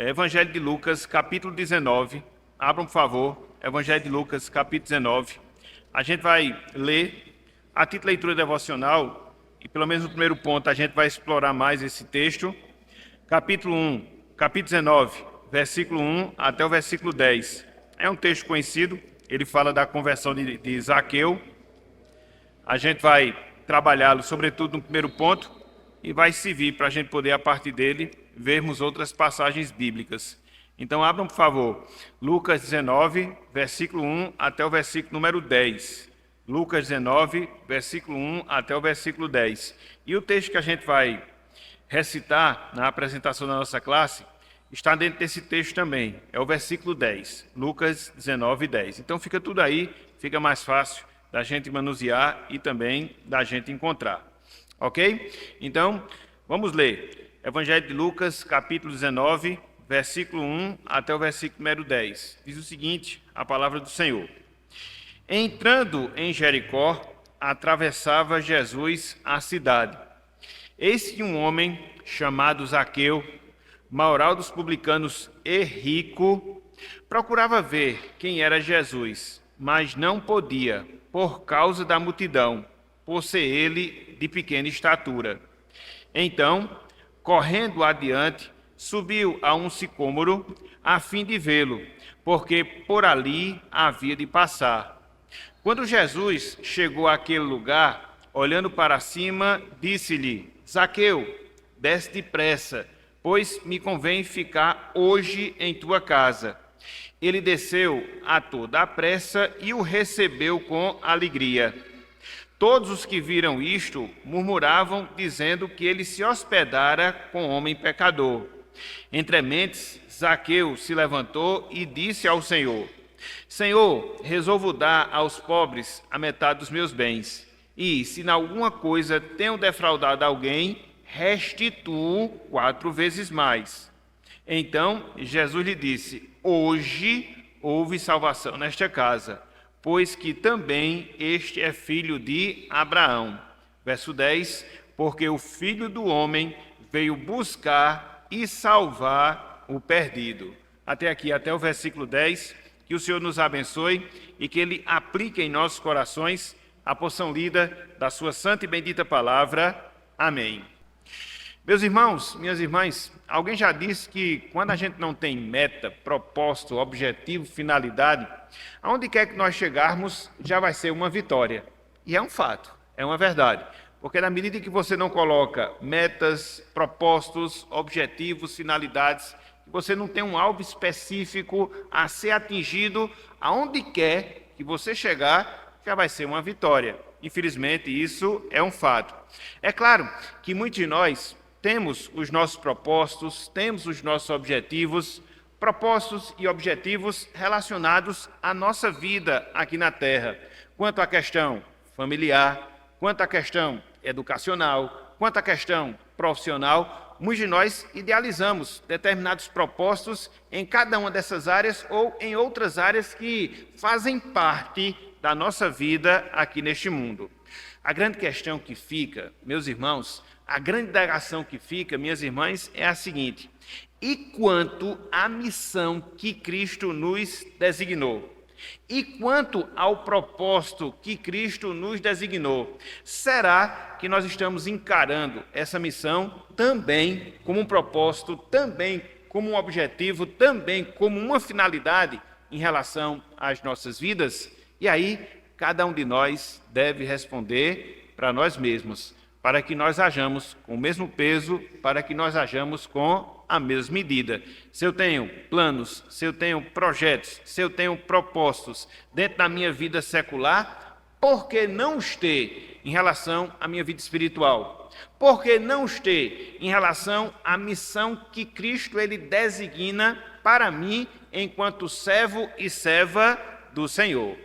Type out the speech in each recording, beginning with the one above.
Evangelho de Lucas, capítulo 19. Abram, por favor, Evangelho de Lucas, capítulo 19. A gente vai ler a título de leitura devocional, e pelo menos no primeiro ponto a gente vai explorar mais esse texto. Capítulo 19, versículo 1 até o versículo 10. É um texto conhecido, ele fala da conversão de Zaqueu. A gente vai trabalhá-lo, sobretudo no primeiro ponto, e vai servir para a gente poder, a partir dele, vermos outras passagens bíblicas. Então, abram, por favor, Lucas 19, versículo 1 até o versículo número 10. Lucas 19, versículo 1 até o versículo 10. E o texto que a gente vai recitar na apresentação da nossa classe está dentro desse texto também. É o versículo 10, Lucas 19, 10. Então, fica tudo aí, fica mais fácil da gente manusear e também da gente encontrar. Ok? Então, vamos ler. Evangelho de Lucas, capítulo 19, versículo 1 até o versículo número 10. Diz o seguinte, a palavra do Senhor. Entrando em Jericó, atravessava Jesus a cidade. Eis que um homem chamado Zaqueu, maioral dos publicanos e rico, procurava ver quem era Jesus, mas não podia, por causa da multidão, por ser ele de pequena estatura. Então, correndo adiante, subiu a um sicômoro, a fim de vê-lo, porque por ali havia de passar. Quando Jesus chegou àquele lugar, olhando para cima, disse-lhe: Zaqueu, desce depressa, pois me convém ficar hoje em tua casa. Ele desceu a toda a pressa e o recebeu com alegria. Todos os que viram isto murmuravam, dizendo que ele se hospedara com homem pecador. Entrementes, Zaqueu se levantou e disse ao Senhor: Senhor, resolvo dar aos pobres a metade dos meus bens. E, se em alguma coisa tenho defraudado alguém, restituo 4 vezes mais. Então Jesus lhe disse: Hoje houve salvação nesta casa, pois que também este é filho de Abraão. Verso 10, porque o Filho do Homem veio buscar e salvar o perdido. Até aqui, até o versículo 10, que o Senhor nos abençoe e que Ele aplique em nossos corações a porção lida da sua santa e bendita palavra. Amém. Meus irmãos, minhas irmãs, alguém já disse que quando a gente não tem meta, propósito, objetivo, finalidade, aonde quer que nós chegarmos, já vai ser uma vitória. E é um fato, é uma verdade. Porque na medida que você não coloca metas, propósitos, objetivos, finalidades, você não tem um alvo específico a ser atingido, aonde quer que você chegar, já vai ser uma vitória. Infelizmente, isso é um fato. É claro que muitos de nós temos os nossos propósitos, temos os nossos objetivos, propósitos e objetivos relacionados à nossa vida aqui na Terra, quanto à questão familiar, quanto à questão educacional, quanto à questão profissional. Muitos de nós idealizamos determinados propósitos em cada uma dessas áreas ou em outras áreas que fazem parte da nossa vida aqui neste mundo. A grande questão que fica, meus irmãos, a grande indagação que fica, minhas irmãs, é a seguinte: e quanto à missão que Cristo nos designou? E quanto ao propósito que Cristo nos designou? Será que nós estamos encarando essa missão também como um propósito, também como um objetivo, também como uma finalidade em relação às nossas vidas? E aí, cada um de nós deve responder para nós mesmos, para que nós hajamos com o mesmo peso, para que nós hajamos com a mesma medida. Se eu tenho planos, se eu tenho projetos, se eu tenho propósitos dentro da minha vida secular, por que não os ter em relação à minha vida espiritual? Por que não os ter em relação à missão que Cristo ele designa para mim enquanto servo e serva do Senhor?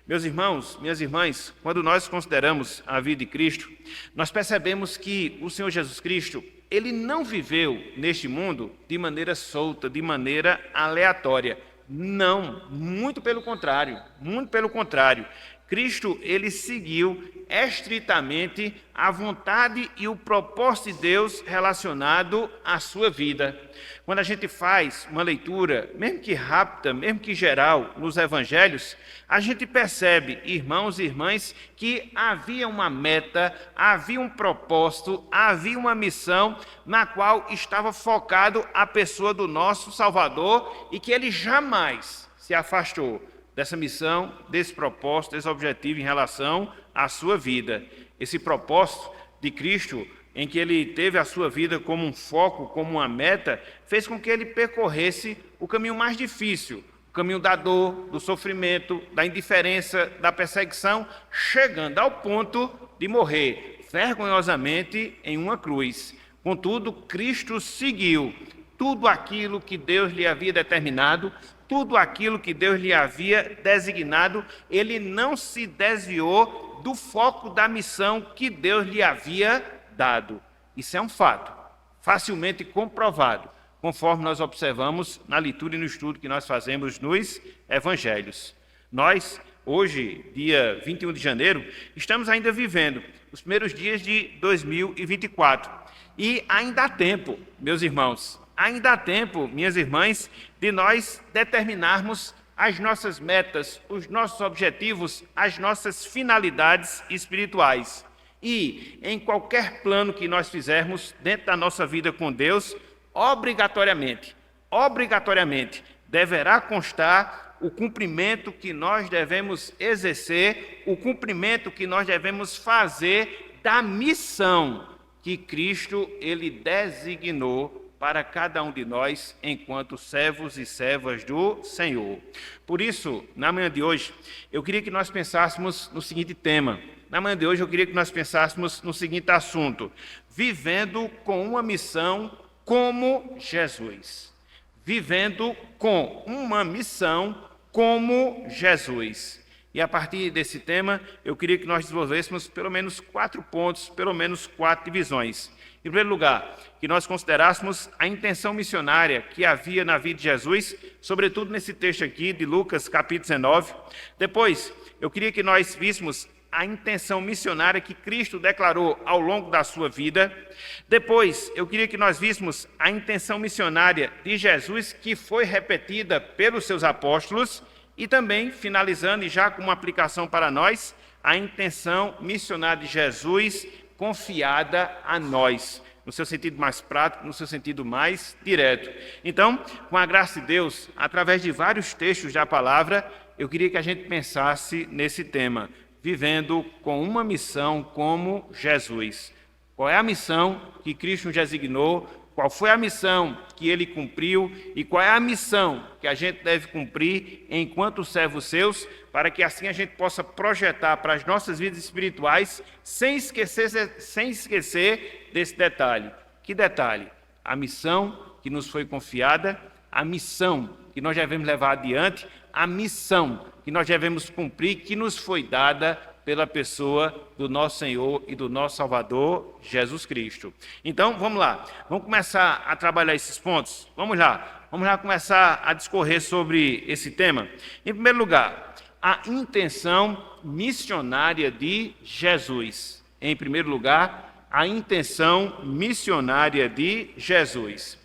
Meus irmãos, minhas irmãs, quando nós consideramos a vida de Cristo, nós percebemos que o Senhor Jesus Cristo, ele não viveu neste mundo de maneira solta, de maneira aleatória. Não, muito pelo contrário, muito pelo contrário. Cristo, ele seguiu estritamente a vontade e o propósito de Deus relacionado à sua vida. Quando a gente faz uma leitura, mesmo que rápida, mesmo que geral, nos evangelhos, a gente percebe, irmãos e irmãs, que havia uma meta, havia um propósito, havia uma missão na qual estava focado a pessoa do nosso Salvador e que ele jamais se afastou dessa missão, desse propósito, desse objetivo em relação à sua vida. Esse propósito de Cristo, em que ele teve a sua vida como um foco, como uma meta, fez com que ele percorresse o caminho mais difícil, o caminho da dor, do sofrimento, da indiferença, da perseguição, chegando ao ponto de morrer vergonhosamente em uma cruz. Contudo, Cristo seguiu tudo aquilo que Deus lhe havia determinado, tudo aquilo que Deus lhe havia designado, ele não se desviou do foco da missão que Deus lhe havia dado. Isso é um fato, facilmente comprovado, conforme nós observamos na leitura e no estudo que nós fazemos nos evangelhos. Nós, hoje, dia 21 de janeiro, estamos ainda vivendo os primeiros dias de 2024. E ainda há tempo, meus irmãos, ainda há tempo, minhas irmãs, de nós determinarmos as nossas metas, os nossos objetivos, as nossas finalidades espirituais. E em qualquer plano que nós fizermos dentro da nossa vida com Deus, obrigatoriamente, deverá constar o cumprimento que nós devemos exercer, o cumprimento que nós devemos fazer da missão que Cristo ele designou para cada um de nós enquanto servos e servas do Senhor. Por isso, na manhã de hoje, eu queria que nós pensássemos no seguinte tema. Na manhã de hoje, eu queria que nós pensássemos no seguinte assunto: vivendo com uma missão como Jesus. Vivendo com uma missão como Jesus. E a partir desse tema, eu queria que nós desenvolvêssemos pelo menos 4 pontos, pelo menos 4 divisões. Em primeiro lugar, que nós considerássemos a intenção missionária que havia na vida de Jesus, sobretudo nesse texto aqui de Lucas, capítulo 19. Depois, eu queria que nós víssemos a intenção missionária que Cristo declarou ao longo da sua vida. Depois, eu queria que nós víssemos a intenção missionária de Jesus, que foi repetida pelos seus apóstolos. E também, finalizando, e já com uma aplicação para nós, a intenção missionária de Jesus confiada a nós, no seu sentido mais prático, no seu sentido mais direto. Então, com a graça de Deus, através de vários textos da palavra, eu queria que a gente pensasse nesse tema, vivendo com uma missão como Jesus. Qual é a missão que Cristo nos designou? Qual foi a missão que ele cumpriu e qual é a missão que a gente deve cumprir enquanto servos seus, para que assim a gente possa projetar para as nossas vidas espirituais, sem esquecer desse detalhe. Que detalhe? A missão que nos foi confiada, a missão que nós devemos levar adiante, a missão que nós devemos cumprir, que nos foi dada pela pessoa do nosso Senhor e do nosso Salvador, Jesus Cristo. Então, vamos lá. Vamos começar a trabalhar esses pontos? Vamos lá começar a discorrer sobre esse tema. Em primeiro lugar, a intenção missionária de Jesus. Em primeiro lugar, a intenção missionária de Jesus.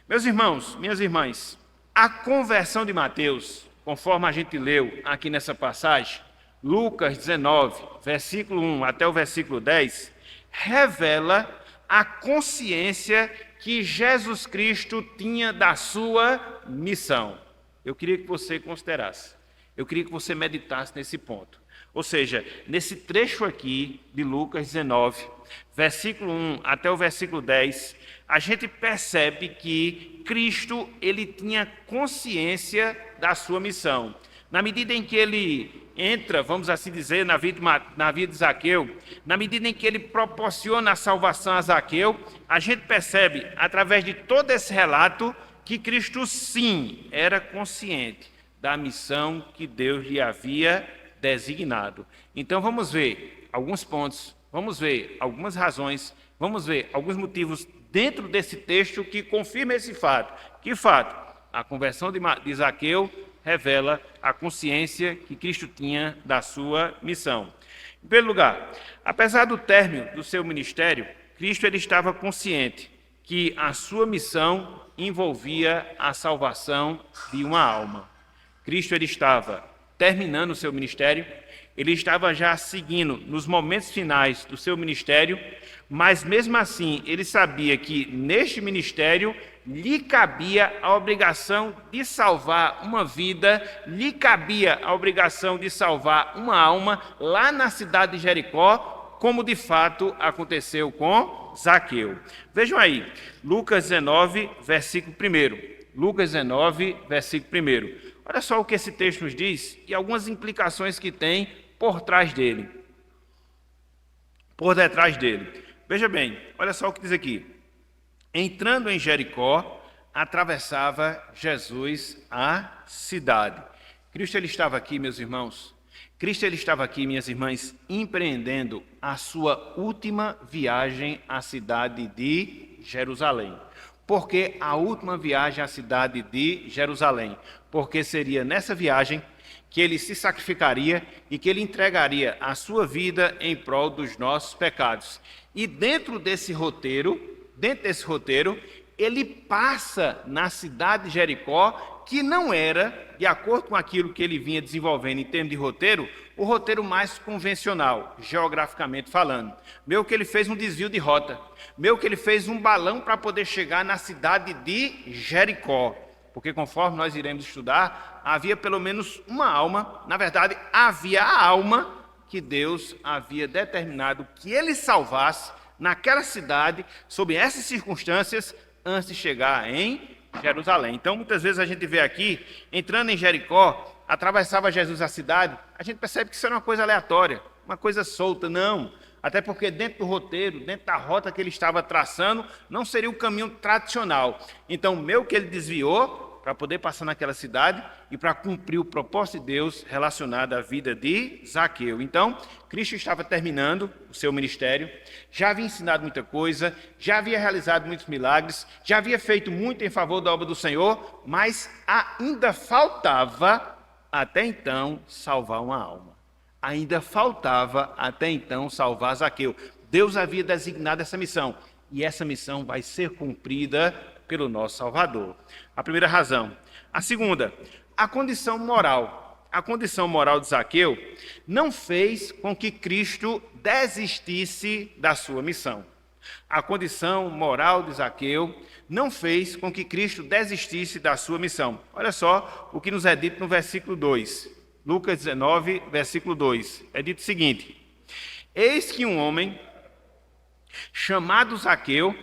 Meus irmãos, minhas irmãs, a conversão de Mateus, conforme a gente leu aqui nessa passagem, Lucas 19, versículo 1 até o versículo 10, revela a consciência que Jesus Cristo tinha da sua missão. Eu queria que você considerasse, eu queria que você meditasse nesse ponto. Ou seja, nesse trecho aqui de Lucas 19, versículo 1 até o versículo 10, a gente percebe que Cristo ele tinha consciência da sua missão. Na medida em que ele entra, vamos assim dizer, na vida de Zaqueu, na medida em que ele proporciona a salvação a Zaqueu, a gente percebe, através de todo esse relato, que Cristo sim era consciente da missão que Deus lhe havia designado. Então vamos ver alguns pontos, vamos ver algumas razões, vamos ver alguns motivos dentro desse texto que confirma esse fato. Que fato? A conversão de Zaqueu revela a consciência que Cristo tinha da sua missão. Em primeiro lugar, apesar do término do seu ministério, Cristo ele estava consciente que a sua missão envolvia a salvação de uma alma. Cristo ele estava terminando o seu ministério, ele estava já seguindo nos momentos finais do seu ministério, mas mesmo assim ele sabia que neste ministério lhe cabia a obrigação de salvar uma vida, lhe cabia a obrigação de salvar uma alma lá na cidade de Jericó, como de fato aconteceu com Zaqueu. Vejam aí, Lucas 19, versículo 1. Lucas 19, versículo 1. Olha só o que esse texto nos diz e algumas implicações que tem por trás dele. Por detrás dele. Veja bem, olha só o que diz aqui. Entrando em Jericó, atravessava Jesus a cidade. Cristo ele estava aqui, meus irmãos. Cristo ele estava aqui, minhas irmãs, empreendendo a sua última viagem à cidade de Jerusalém. Por que a última viagem à cidade de Jerusalém? Porque seria nessa viagem que ele se sacrificaria e que ele entregaria a sua vida em prol dos nossos pecados. E dentro desse roteiro, ele passa na cidade de Jericó, que não era, de acordo com aquilo que ele vinha desenvolvendo em termos de roteiro, o roteiro mais convencional, geograficamente falando. Meio que ele fez um desvio de rota, meio que ele fez um balão para poder chegar na cidade de Jericó. Porque conforme nós iremos estudar, havia pelo menos uma alma, na verdade, havia a alma que Deus havia determinado que ele salvasse naquela cidade, sob essas circunstâncias, antes de chegar em Jerusalém. Então, muitas vezes a gente vê aqui, entrando em Jericó, atravessava Jesus a cidade, a gente percebe que isso era uma coisa aleatória, uma coisa solta. Não, até porque dentro do roteiro, dentro da rota que ele estava traçando, não seria o caminho tradicional. Então, meio que ele desviou para poder passar naquela cidade e para cumprir o propósito de Deus relacionado à vida de Zaqueu. Então, Cristo estava terminando o seu ministério, já havia ensinado muita coisa, já havia realizado muitos milagres, já havia feito muito em favor da obra do Senhor, mas ainda faltava, até então, salvar uma alma. Ainda faltava, até então, salvar Zaqueu. Deus havia designado essa missão, e essa missão vai ser cumprida pelo nosso Salvador. A primeira razão. A segunda, a condição moral. A condição moral de Zaqueu não fez com que Cristo desistisse da sua missão. A condição moral de Zaqueu não fez com que Cristo desistisse da sua missão. Olha só o que nos é dito no versículo 2. Lucas 19, versículo 2. É dito o seguinte: eis que um homem chamado Zaqueu,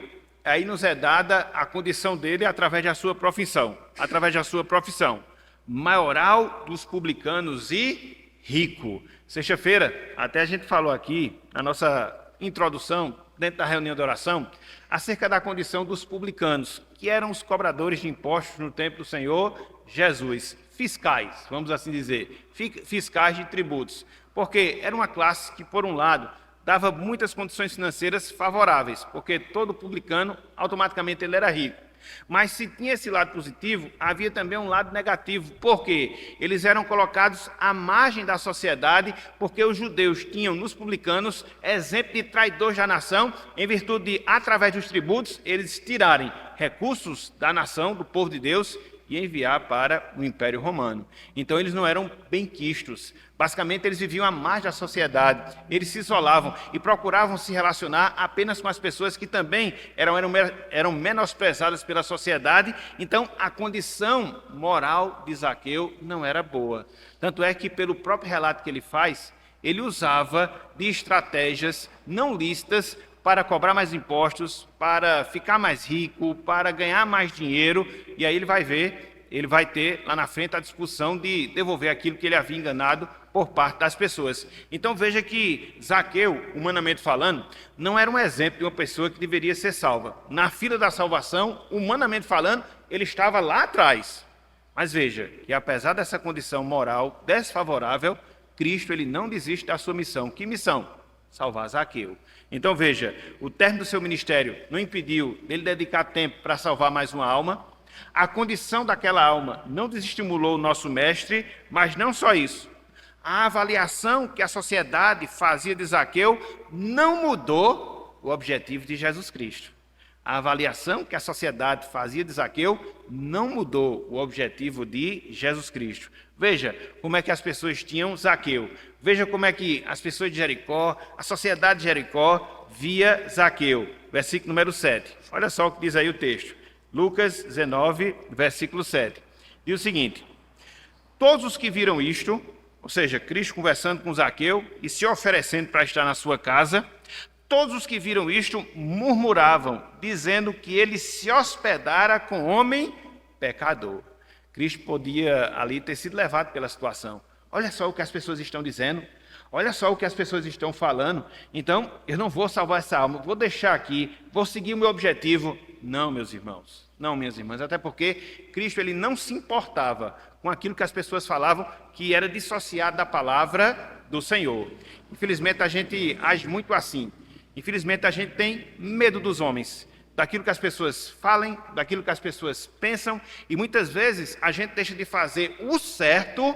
aí nos é dada a condição dele através da sua profissão. Através da sua profissão. Maioral dos publicanos e rico. Sexta-feira, até a gente falou aqui, na nossa introdução, dentro da reunião de oração, acerca da condição dos publicanos, que eram os cobradores de impostos no tempo do Senhor Jesus. Fiscais, vamos assim dizer. Fiscais de tributos. Porque era uma classe que, por um lado, dava muitas condições financeiras favoráveis, porque todo publicano, automaticamente, ele era rico. Mas se tinha esse lado positivo, havia também um lado negativo, porque eles eram colocados à margem da sociedade, porque os judeus tinham nos publicanos exemplo de traidores da nação, em virtude de, através dos tributos, eles tirarem recursos da nação, do povo de Deus, e enviar para o Império Romano. Então eles não eram benquistos. Basicamente eles viviam à margem da sociedade, eles se isolavam e procuravam se relacionar apenas com as pessoas que também eram menosprezadas pela sociedade. Então a condição moral de Zaqueu não era boa. Tanto é que pelo próprio relato que ele faz, ele usava de estratégias não lícitas para cobrar mais impostos, para ficar mais rico, para ganhar mais dinheiro, e aí ele vai ter lá na frente a discussão de devolver aquilo que ele havia enganado por parte das pessoas. Então veja que Zaqueu, humanamente falando, não era um exemplo de uma pessoa que deveria ser salva. Na fila da salvação, humanamente falando, ele estava lá atrás. Mas veja que apesar dessa condição moral desfavorável, Cristo ele não desiste da sua missão. Que missão? Salvar Zaqueu. Então veja, o término do seu ministério não impediu ele dedicar tempo para salvar mais uma alma, A condição daquela alma não desestimulou o nosso mestre, mas não só isso. A avaliação que a sociedade fazia de Zaqueu não mudou o objetivo de Jesus Cristo. A avaliação que a sociedade fazia de Zaqueu não mudou o objetivo de Jesus Cristo. Veja como é que as pessoas tinham Zaqueu. Veja como é que as pessoas de Jericó, a sociedade de Jericó, via Zaqueu. Versículo número 7. Olha só o que diz aí o texto. Lucas 19, versículo 7. Diz o seguinte: todos os que viram isto, ou seja, Cristo conversando com Zaqueu e se oferecendo para estar na sua casa, todos os que viram isto murmuravam, dizendo que ele se hospedara com homem pecador. Cristo podia ali ter sido levado pela situação. Olha só o que as pessoas estão dizendo, olha só o que as pessoas estão falando. Então, eu não vou salvar essa alma, vou deixar aqui, vou seguir o meu objetivo. Não, meus irmãos, não, minhas irmãs, até porque Cristo ele não se importava com aquilo que as pessoas falavam que era dissociado da palavra do Senhor. Infelizmente, a gente age muito assim. Infelizmente, a gente tem medo dos homens, daquilo que as pessoas falem, daquilo que as pessoas pensam, e muitas vezes a gente deixa de fazer o certo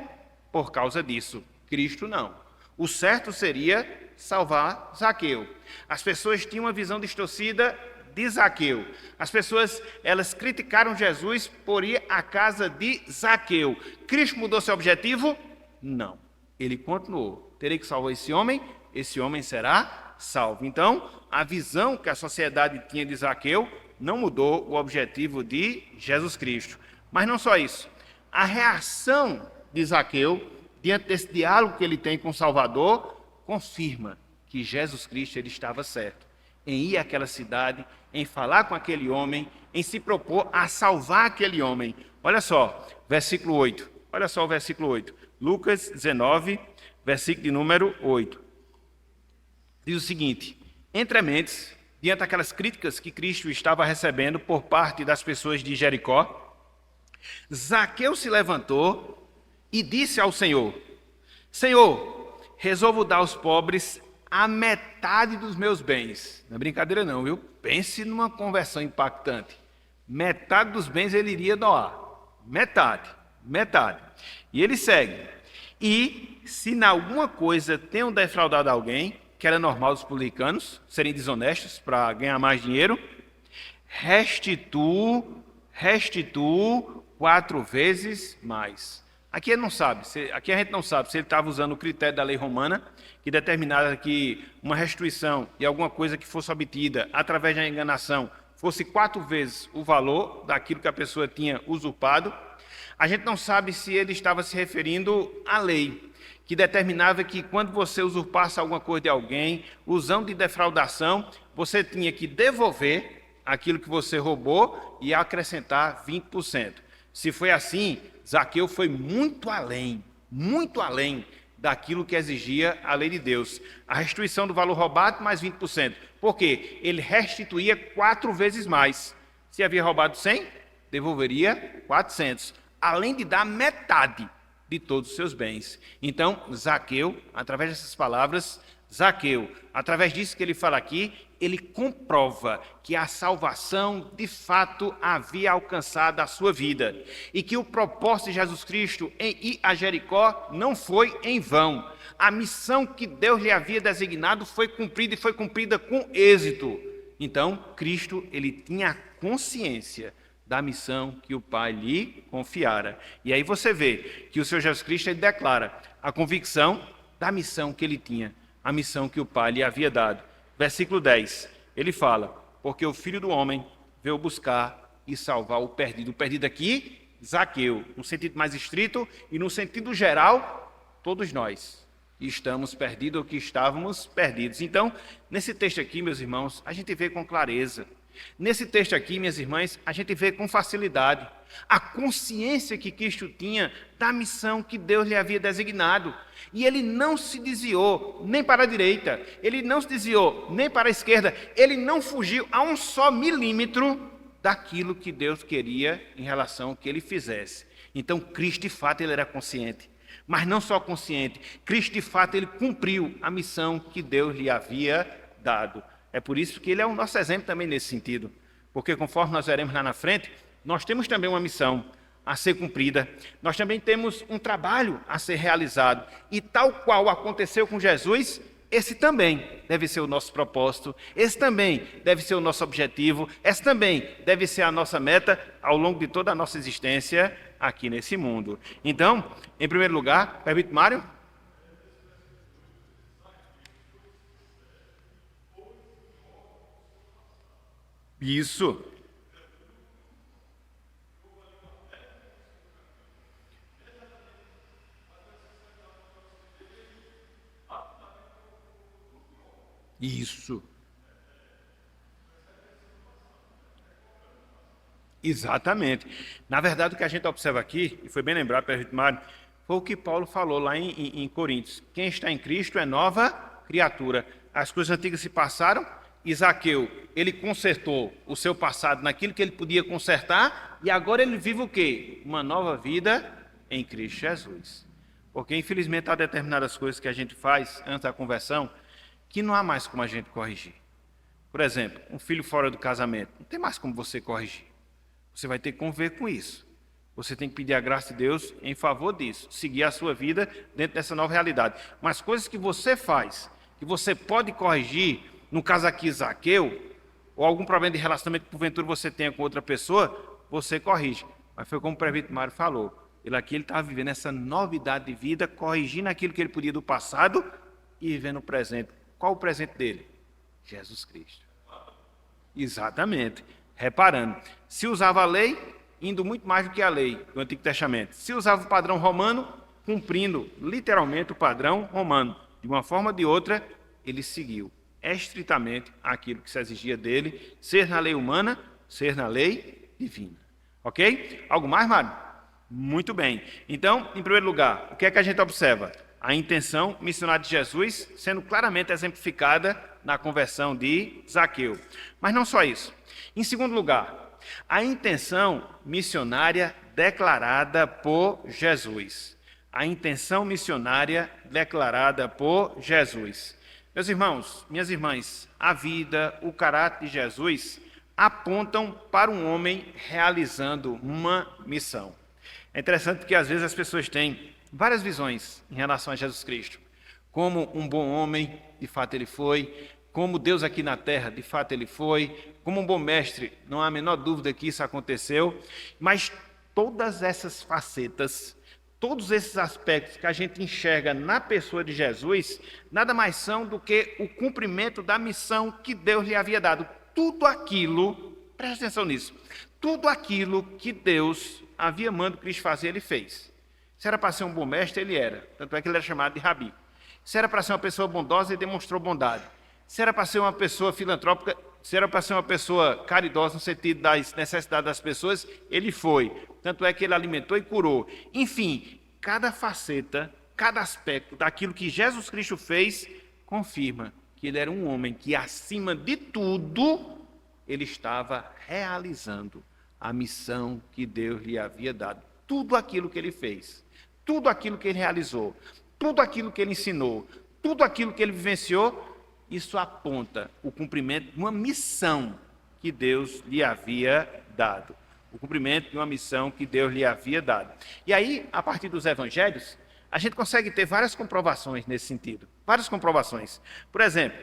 por causa disso. Cristo não. O certo seria salvar Zaqueu. As pessoas tinham uma visão distorcida de Zaqueu. As pessoas, elas criticaram Jesus por ir à casa de Zaqueu. Cristo mudou seu objetivo? Não. Ele continuou. Terei que salvar esse homem será salvo. Então, a visão que a sociedade tinha de Zaqueu não mudou o objetivo de Jesus Cristo. Mas não só isso. A reação de Zaqueu, diante desse diálogo que ele tem com o Salvador, confirma que Jesus Cristo ele estava certo em ir àquela cidade, em falar com aquele homem, em se propor a salvar aquele homem. Olha só, versículo 8. Olha só o versículo 8. Lucas 19, versículo de número 8. Diz o seguinte: entre mentes, diante daquelas críticas que Cristo estava recebendo por parte das pessoas de Jericó, Zaqueu se levantou e disse ao Senhor: Senhor, resolvo dar aos pobres a metade dos meus bens. Não é brincadeira não, viu? Pense numa conversão impactante. Metade dos bens ele iria doar. Metade. E ele segue: e se em alguma coisa tenham defraudado alguém, que era normal dos publicanos serem desonestos para ganhar mais dinheiro, restituo 4 vezes mais. Aqui a gente não sabe se ele estava usando o critério da lei romana, que determinava que uma restituição de alguma coisa que fosse obtida através da enganação fosse 4 vezes o valor daquilo que a pessoa tinha usurpado. A gente não sabe se ele estava se referindo à lei, que determinava que quando você usurpasse alguma coisa de alguém, usando de defraudação, você tinha que devolver aquilo que você roubou e acrescentar 20%. Se foi assim, Zaqueu foi muito além daquilo que exigia a lei de Deus. A restituição do valor roubado mais 20%. Por quê? Ele restituía 4 vezes mais. Se havia roubado 100, devolveria 400. Além de dar metade de todos os seus bens. Então, Zaqueu, através dessas palavras, através disso que ele fala aqui, ele comprova que a salvação, de fato, havia alcançado a sua vida. E que o propósito de Jesus Cristo em ir a Jericó não foi em vão. A missão que Deus lhe havia designado foi cumprida e foi cumprida com êxito. Então, Cristo, ele tinha consciência da missão que o Pai lhe confiara. E aí você vê que o Senhor Jesus Cristo ele declara a convicção da missão que ele tinha, a missão que o Pai lhe havia dado. Versículo 10, ele fala: porque o Filho do Homem veio buscar e salvar o perdido. O perdido aqui, Zaqueu, no sentido mais estrito, e no sentido geral, todos nós estamos perdidos ou que estávamos perdidos. Então, nesse texto aqui, meus irmãos, a gente vê com clareza. Nesse texto aqui, minhas irmãs, a gente vê com facilidade a consciência que Cristo tinha da missão que Deus lhe havia designado. E ele não se desviou nem para a direita, ele não se desviou nem para a esquerda, ele não fugiu a um só milímetro daquilo que Deus queria em relação ao que ele fizesse. Então, Cristo, de fato, ele era consciente. Mas não só consciente, Cristo, de fato, ele cumpriu a missão que Deus lhe havia dado. É por isso que ele é o nosso exemplo também nesse sentido. Porque conforme nós veremos lá na frente, nós temos também uma missão a ser cumprida, nós também temos um trabalho a ser realizado, e tal qual aconteceu com Jesus, esse também deve ser o nosso propósito, esse também deve ser o nosso objetivo, essa também deve ser a nossa meta ao longo de toda a nossa existência aqui nesse mundo. Então, em primeiro lugar, permite, Mário? Isso. Isso. Exatamente. Na verdade, o que a gente observa aqui, e foi bem lembrado pelo Mário, foi o que Paulo falou lá em Coríntios. Quem está em Cristo é nova criatura. As coisas antigas se passaram, e Zaqueu, ele consertou o seu passado naquilo que ele podia consertar, e agora ele vive o quê? Uma nova vida em Cristo Jesus. Porque, infelizmente, há determinadas coisas que a gente faz antes da conversão que não há mais como a gente corrigir. Por exemplo, um filho fora do casamento, não tem mais como você corrigir. Você vai ter que conviver com isso. Você tem que pedir a graça de Deus em favor disso, seguir a sua vida dentro dessa nova realidade. Mas coisas que você faz, que você pode corrigir, no caso aqui Zaqueu, ou algum problema de relacionamento que porventura você tenha com outra pessoa, você corrige. Mas foi como o prefeito Mário falou, ele estava vivendo essa novidade de vida, corrigindo aquilo que ele podia do passado e vivendo o presente. Qual o presente dele? Jesus Cristo. Exatamente. Reparando, se usava a lei, indo muito mais do que a lei do Antigo Testamento. Se usava o padrão romano, cumprindo literalmente o padrão romano. De uma forma ou de outra, ele seguiu estritamente aquilo que se exigia dele, ser na lei humana, ser na lei divina. Ok? Algo mais, Mário? Muito bem. Então, em primeiro lugar, o que é que a gente observa? A intenção missionária de Jesus sendo claramente exemplificada na conversão de Zaqueu. Mas não só isso. Em segundo lugar, a intenção missionária declarada por Jesus. A intenção missionária declarada por Jesus. Meus irmãos, minhas irmãs, a vida, o caráter de Jesus apontam para um homem realizando uma missão. É interessante porque às vezes as pessoas têm várias visões em relação a Jesus Cristo. Como um bom homem, de fato ele foi. Como Deus aqui na terra, de fato ele foi. Como um bom mestre, não há a menor dúvida que isso aconteceu. Mas todas essas facetas, todos esses aspectos que a gente enxerga na pessoa de Jesus, nada mais são do que o cumprimento da missão que Deus lhe havia dado. Tudo aquilo, presta atenção nisso, tudo aquilo que Deus havia mandado Cristo fazer, ele fez. Se era para ser um bom mestre, ele era. Tanto é que ele era chamado de rabi. Se era para ser uma pessoa bondosa, ele demonstrou bondade. Se era para ser uma pessoa filantrópica, se era para ser uma pessoa caridosa no sentido das necessidades das pessoas, ele foi. Tanto é que ele alimentou e curou. Enfim, cada faceta, cada aspecto daquilo que Jesus Cristo fez, confirma que ele era um homem que, acima de tudo, ele estava realizando a missão que Deus lhe havia dado. Tudo aquilo que ele fez, tudo aquilo que ele realizou, tudo aquilo que ele ensinou, tudo aquilo que ele vivenciou, isso aponta o cumprimento de uma missão que Deus lhe havia dado. O cumprimento de uma missão que Deus lhe havia dado. E aí, a partir dos evangelhos, a gente consegue ter várias comprovações nesse sentido. Várias comprovações. Por exemplo,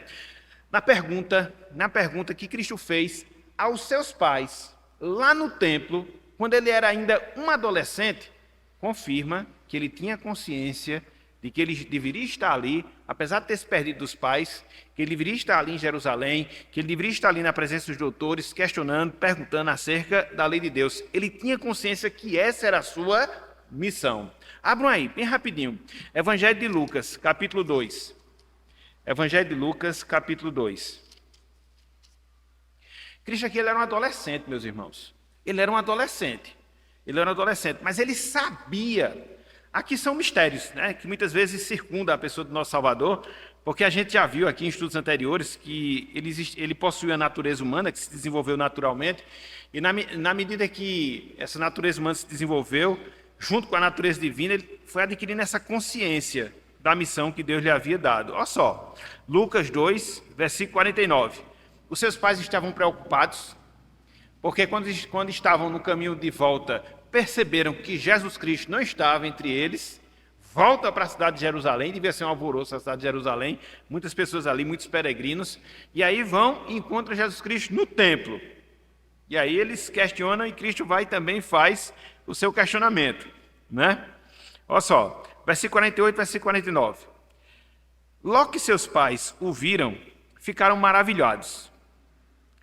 na pergunta que Cristo fez aos seus pais, lá no templo, quando ele era ainda um adolescente, confirma que ele tinha consciência de que ele deveria estar ali, apesar de ter se perdido dos pais, que ele deveria estar ali em Jerusalém, que ele deveria estar ali na presença dos doutores, questionando, perguntando acerca da lei de Deus. Ele tinha consciência que essa era a sua missão. Abram aí, bem rapidinho. Evangelho de Lucas, capítulo 2. Evangelho de Lucas, capítulo 2. Cristo aqui ele era um adolescente, meus irmãos. Ele era um adolescente. Mas ele sabia. Aqui são mistérios, né, que muitas vezes circundam a pessoa do nosso Salvador, porque a gente já viu aqui em estudos anteriores que ele possui a natureza humana, que se desenvolveu naturalmente, e na medida que essa natureza humana se desenvolveu, junto com a natureza divina, ele foi adquirindo essa consciência da missão que Deus lhe havia dado. Olha só, Lucas 2, versículo 49. Os seus pais estavam preocupados, Porque quando estavam no caminho de volta, perceberam que Jesus Cristo não estava entre eles, volta para a cidade de Jerusalém, devia ser um alvoroço a cidade de Jerusalém, muitas pessoas ali, muitos peregrinos, e aí vão e encontram Jesus Cristo no templo. E aí eles questionam e Cristo vai e também faz o seu questionamento, né? Olha só, versículo 48, versículo 49. Logo que seus pais o viram, ficaram maravilhados.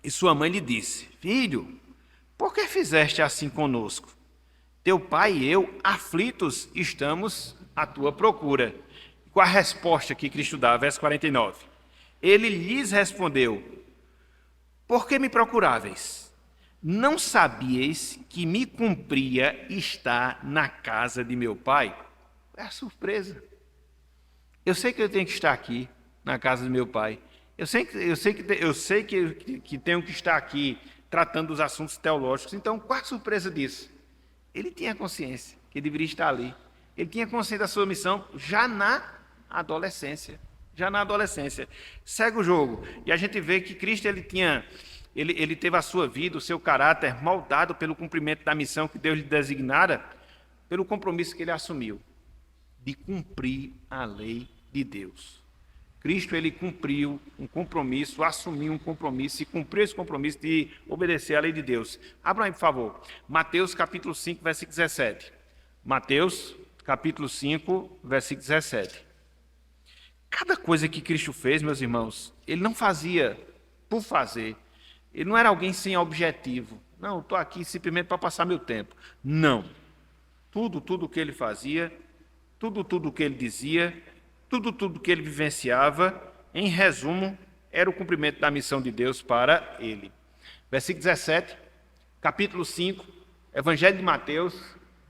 E sua mãe lhe disse: Filho, por que fizeste assim conosco? Teu pai e eu, aflitos, estamos à tua procura. Com a resposta que Cristo dá, verso 49. Ele lhes respondeu: Por que me procuráveis? Não sabíeis que me cumpria estar na casa de meu pai? É a surpresa. Eu sei que eu tenho que estar aqui, na casa de meu pai. Eu sei que tenho que estar aqui tratando dos assuntos teológicos. Então, qual a surpresa disso? Ele tinha consciência que deveria estar ali. Ele tinha consciência da sua missão já na adolescência. Já na adolescência. Segue o jogo. E a gente vê que Cristo ele teve a sua vida, o seu caráter moldado pelo cumprimento da missão que Deus lhe designara, pelo compromisso que ele assumiu de cumprir a lei de Deus. Cristo, ele cumpriu um compromisso, assumiu um compromisso e cumpriu esse compromisso de obedecer à lei de Deus. Abra aí, por favor. Mateus capítulo 5, versículo 17. Mateus capítulo 5, versículo 17. Cada coisa que Cristo fez, meus irmãos, ele não fazia por fazer. Ele não era alguém sem objetivo. Não, estou aqui simplesmente para passar meu tempo. Não. Tudo que ele fazia, tudo que ele dizia, tudo que ele vivenciava, em resumo, era o cumprimento da missão de Deus para ele. Versículo 17, capítulo 5, Evangelho de Mateus,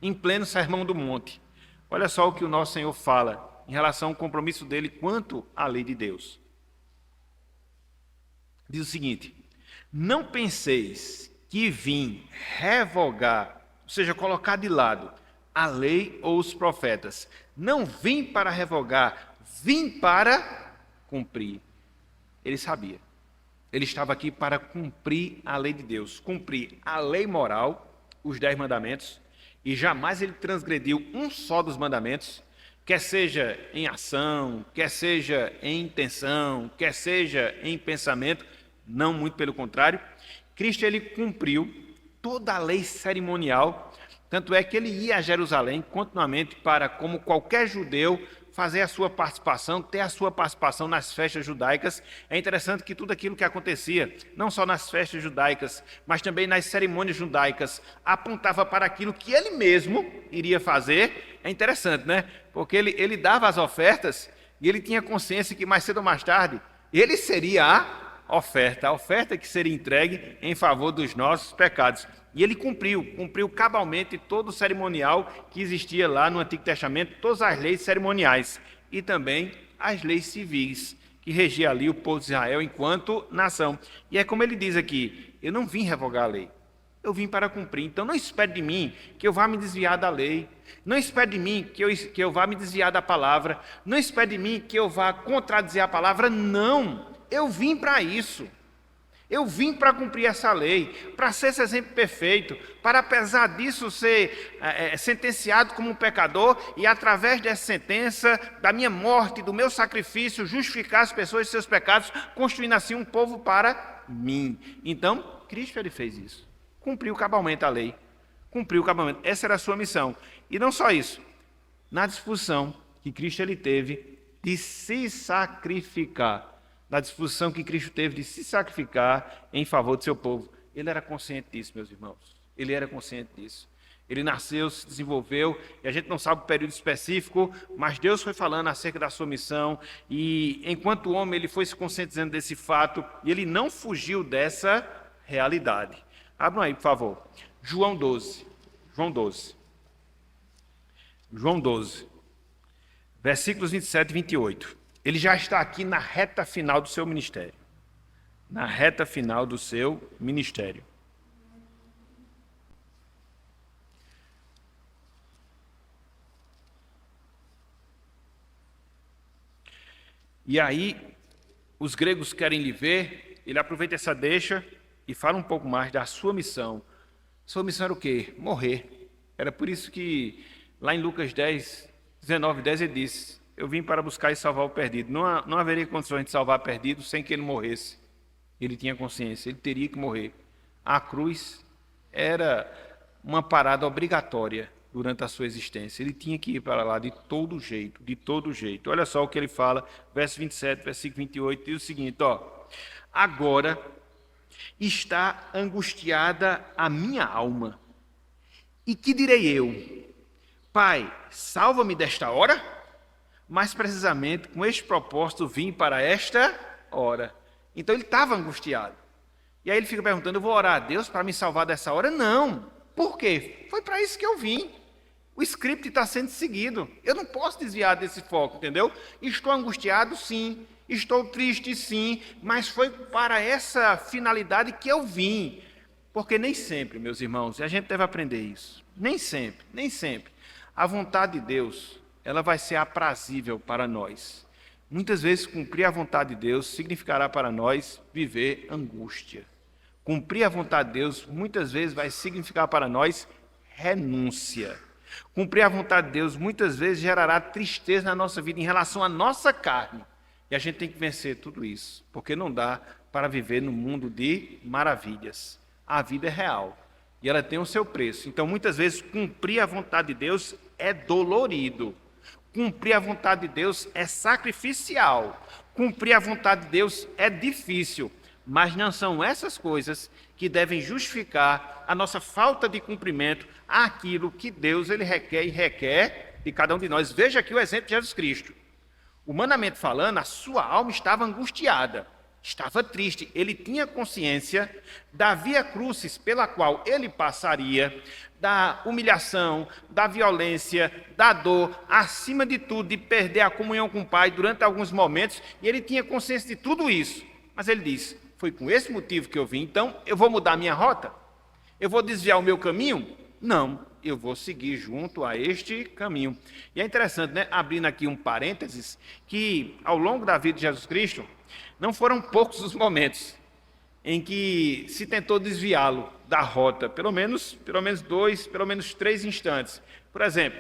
em pleno Sermão do Monte. Olha só o que o nosso Senhor fala em relação ao compromisso dele quanto à lei de Deus. Diz o seguinte: Não penseis que vim revogar, ou seja, colocar de lado a lei ou os profetas. Não vim para revogar, vim para cumprir. Ele sabia. Ele estava aqui para cumprir a lei de Deus, cumprir a lei moral, os 10 mandamentos, e jamais ele transgrediu um só dos mandamentos, quer seja em ação, quer seja em intenção, quer seja em pensamento, não muito pelo contrário. Cristo, ele cumpriu toda a lei cerimonial, tanto é que ele ia a Jerusalém continuamente para, como qualquer judeu, fazer a sua participação, ter a sua participação nas festas judaicas. É interessante que tudo aquilo que acontecia, não só nas festas judaicas, mas também nas cerimônias judaicas, apontava para aquilo que ele mesmo iria fazer. É interessante, né? Porque ele dava as ofertas e ele tinha consciência que mais cedo ou mais tarde ele seria a oferta que seria entregue em favor dos nossos pecados. E ele cumpriu cabalmente todo o cerimonial que existia lá no Antigo Testamento, todas as leis cerimoniais e também as leis civis que regiam ali o povo de Israel enquanto nação. E é como ele diz aqui: eu não vim revogar a lei, eu vim para cumprir. Então não espere de mim que eu vá me desviar da lei, não espere de mim que eu vá me desviar da palavra, não espere de mim que eu vá contradizer a palavra. Não, eu vim para isso. Eu vim para cumprir essa lei, para ser esse exemplo perfeito, para, apesar disso, ser sentenciado como um pecador e, através dessa sentença, da minha morte, do meu sacrifício, justificar as pessoas de seus pecados, construindo assim um povo para mim. Então, Cristo, ele fez isso. Cumpriu cabalmente a lei. Cumpriu cabalmente. Essa era a sua missão. E não só isso. Na disposição que Cristo ele teve de se sacrificar, da disposição que Cristo teve de se sacrificar em favor do seu povo. Ele era consciente disso, meus irmãos. Ele era consciente disso. Ele nasceu, se desenvolveu, e a gente não sabe o período específico, mas Deus foi falando acerca da sua missão, e enquanto homem ele foi se conscientizando desse fato, e ele não fugiu dessa realidade. Abram aí, por favor. João 12. João 12. Versículos 27 e 28. Ele já está aqui na reta final do seu ministério. Na reta final do seu ministério. E aí, os gregos querem lhe ver, ele aproveita essa deixa e fala um pouco mais da sua missão. Sua missão era o quê? Morrer. Era por isso que lá em Lucas 10, 19, 10 ele disse: eu vim para buscar e salvar o perdido. Não haveria condições de salvar perdido sem que ele morresse. Ele tinha consciência, ele teria que morrer. A cruz era uma parada obrigatória durante a sua existência. Ele tinha que ir para lá de todo jeito, de todo jeito. Olha só o que ele fala, verso 27, versículo 28, diz o seguinte, agora está angustiada a minha alma. E que direi eu? Pai, salva-me desta hora? Mais precisamente, com este propósito, vim para esta hora. Então ele estava angustiado. E aí ele fica perguntando, eu vou orar a Deus para me salvar dessa hora? Não. Por quê? Foi para isso que eu vim. O script está sendo seguido. Eu não posso desviar desse foco, entendeu? Estou angustiado, sim. Estou triste, sim. Mas foi para essa finalidade que eu vim. Porque nem sempre, meus irmãos, e a gente deve aprender isso. Nem sempre. A vontade de Deus, ela vai ser aprazível para nós. Muitas vezes, cumprir a vontade de Deus significará para nós viver angústia. Cumprir a vontade de Deus, muitas vezes, vai significar para nós renúncia. Cumprir a vontade de Deus, muitas vezes, gerará tristeza na nossa vida em relação à nossa carne. E a gente tem que vencer tudo isso, porque não dá para viver no mundo de maravilhas. A vida é real e ela tem o seu preço. Então, muitas vezes, cumprir a vontade de Deus é dolorido. Cumprir a vontade de Deus é sacrificial. Cumprir a vontade de Deus é difícil. Mas não são essas coisas que devem justificar a nossa falta de cumprimento àquilo que Deus ele requer de cada um de nós. Veja aqui o exemplo de Jesus Cristo. Humanamente falando, a sua alma estava angustiada, estava triste. Ele tinha consciência da via crucis pela qual ele passaria, da humilhação, da violência, da dor, acima de tudo, de perder a comunhão com o Pai durante alguns momentos, e ele tinha consciência de tudo isso. Mas ele disse, foi com esse motivo que eu vim, então eu vou mudar a minha rota? Eu vou desviar o meu caminho? Não, eu vou seguir junto a este caminho. E é interessante, né? Abrindo aqui um parênteses, que ao longo da vida de Jesus Cristo, não foram poucos os momentos em que se tentou desviá-lo da rota, pelo menos 2, pelo menos 3 instantes. Por exemplo,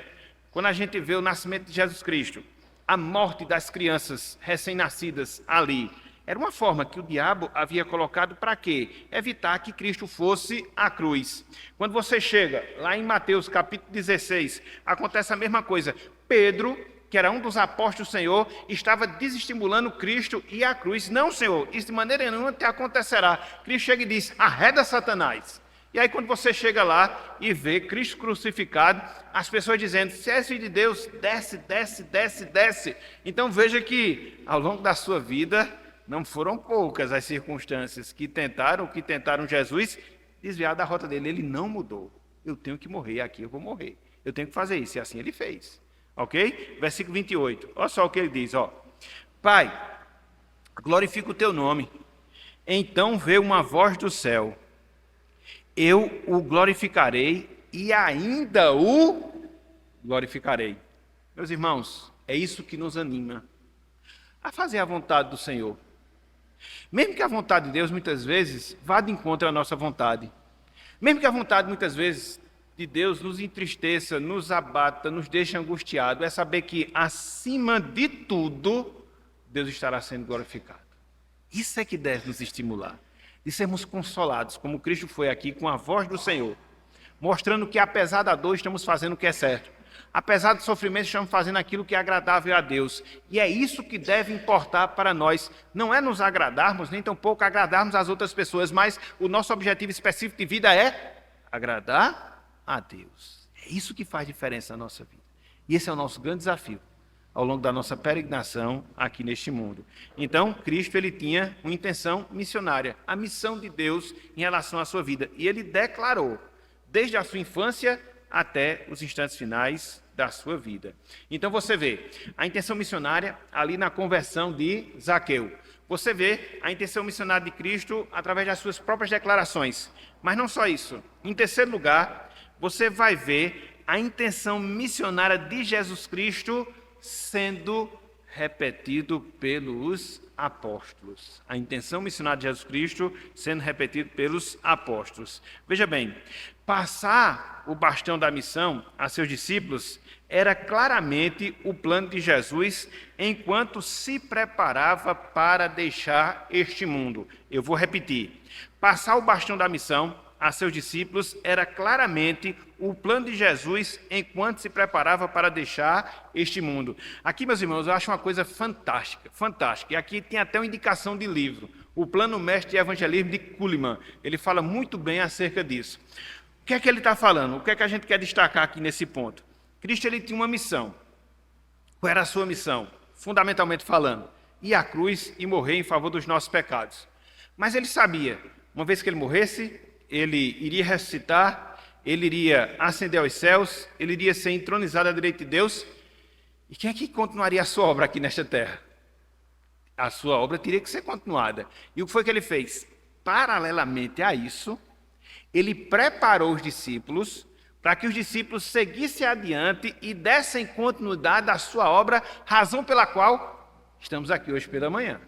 quando a gente vê o nascimento de Jesus Cristo, a morte das crianças recém-nascidas ali, era uma forma que o diabo havia colocado para quê? Evitar que Cristo fosse à cruz. Quando você chega lá em Mateus capítulo 16, acontece a mesma coisa. Pedro, que era um dos apóstolos do Senhor, estava desestimulando Cristo e a cruz. Não, Senhor, isso de maneira nenhuma te acontecerá. Cristo chega e diz, arreda Satanás. E aí quando você chega lá e vê Cristo crucificado, as pessoas dizendo, se és filho de Deus, desce, desce, desce, desce. Então veja que ao longo da sua vida, não foram poucas as circunstâncias que tentaram Jesus desviar da rota dele. Ele não mudou. Eu tenho que morrer aqui, eu vou morrer. Eu tenho que fazer isso. E assim ele fez. Ok? Versículo 28. Olha só o que ele diz. Pai, glorifica o teu nome. Então veio uma voz do céu. Eu o glorificarei e ainda o glorificarei. Meus irmãos, é isso que nos anima a fazer a vontade do Senhor. Mesmo que a vontade de Deus, muitas vezes, vá de encontro à nossa vontade. Mesmo que a vontade, muitas vezes, de Deus nos entristeça, nos abata, nos deixe angustiado, é saber que, acima de tudo, Deus estará sendo glorificado. Isso é que deve nos estimular. De sermos consolados, como Cristo foi aqui, com a voz do Senhor, mostrando que, apesar da dor, estamos fazendo o que é certo. Apesar do sofrimento, estamos fazendo aquilo que é agradável a Deus. E é isso que deve importar para nós. Não é nos agradarmos, nem tampouco agradarmos as outras pessoas, mas o nosso objetivo específico de vida é agradar a Deus. É isso que faz diferença na nossa vida. E esse é o nosso grande desafio ao longo da nossa peregrinação aqui neste mundo. Então, Cristo ele tinha uma intenção missionária, a missão de Deus em relação à sua vida. E ele declarou, desde a sua infância até os instantes finais da sua vida. Então você vê a intenção missionária ali na conversão de Zaqueu. Você vê a intenção missionária de Cristo através das suas próprias declarações. Mas não só isso. Em terceiro lugar, você vai ver a intenção missionária de Jesus Cristo sendo repetido pelos apóstolos. A intenção missionária de Jesus Cristo sendo repetido pelos apóstolos. Veja bem, passar o bastão da missão a seus discípulos era claramente o plano de Jesus enquanto se preparava para deixar este mundo. Eu vou repetir. Passar o bastão da missão a seus discípulos era claramente o plano de Jesus enquanto se preparava para deixar este mundo. Aqui, meus irmãos, eu acho uma coisa fantástica, fantástica. E aqui tem até uma indicação de livro. O Plano Mestre de Evangelismo de Kuhlman. Ele fala muito bem acerca disso. O que é que ele está falando? O que é que a gente quer destacar aqui nesse ponto? Cristo ele tinha uma missão. Qual era a sua missão? Fundamentalmente falando, ir à cruz e morrer em favor dos nossos pecados. Mas ele sabia, uma vez que ele morresse, ele iria ressuscitar, ele iria ascender aos céus, ele iria ser entronizado à direita de Deus. E quem é que continuaria a sua obra aqui nesta terra? A sua obra teria que ser continuada. E o que foi que ele fez? Paralelamente a isso, ele preparou os discípulos para que os discípulos seguissem adiante e dessem continuidade à sua obra, razão pela qual estamos aqui hoje pela manhã.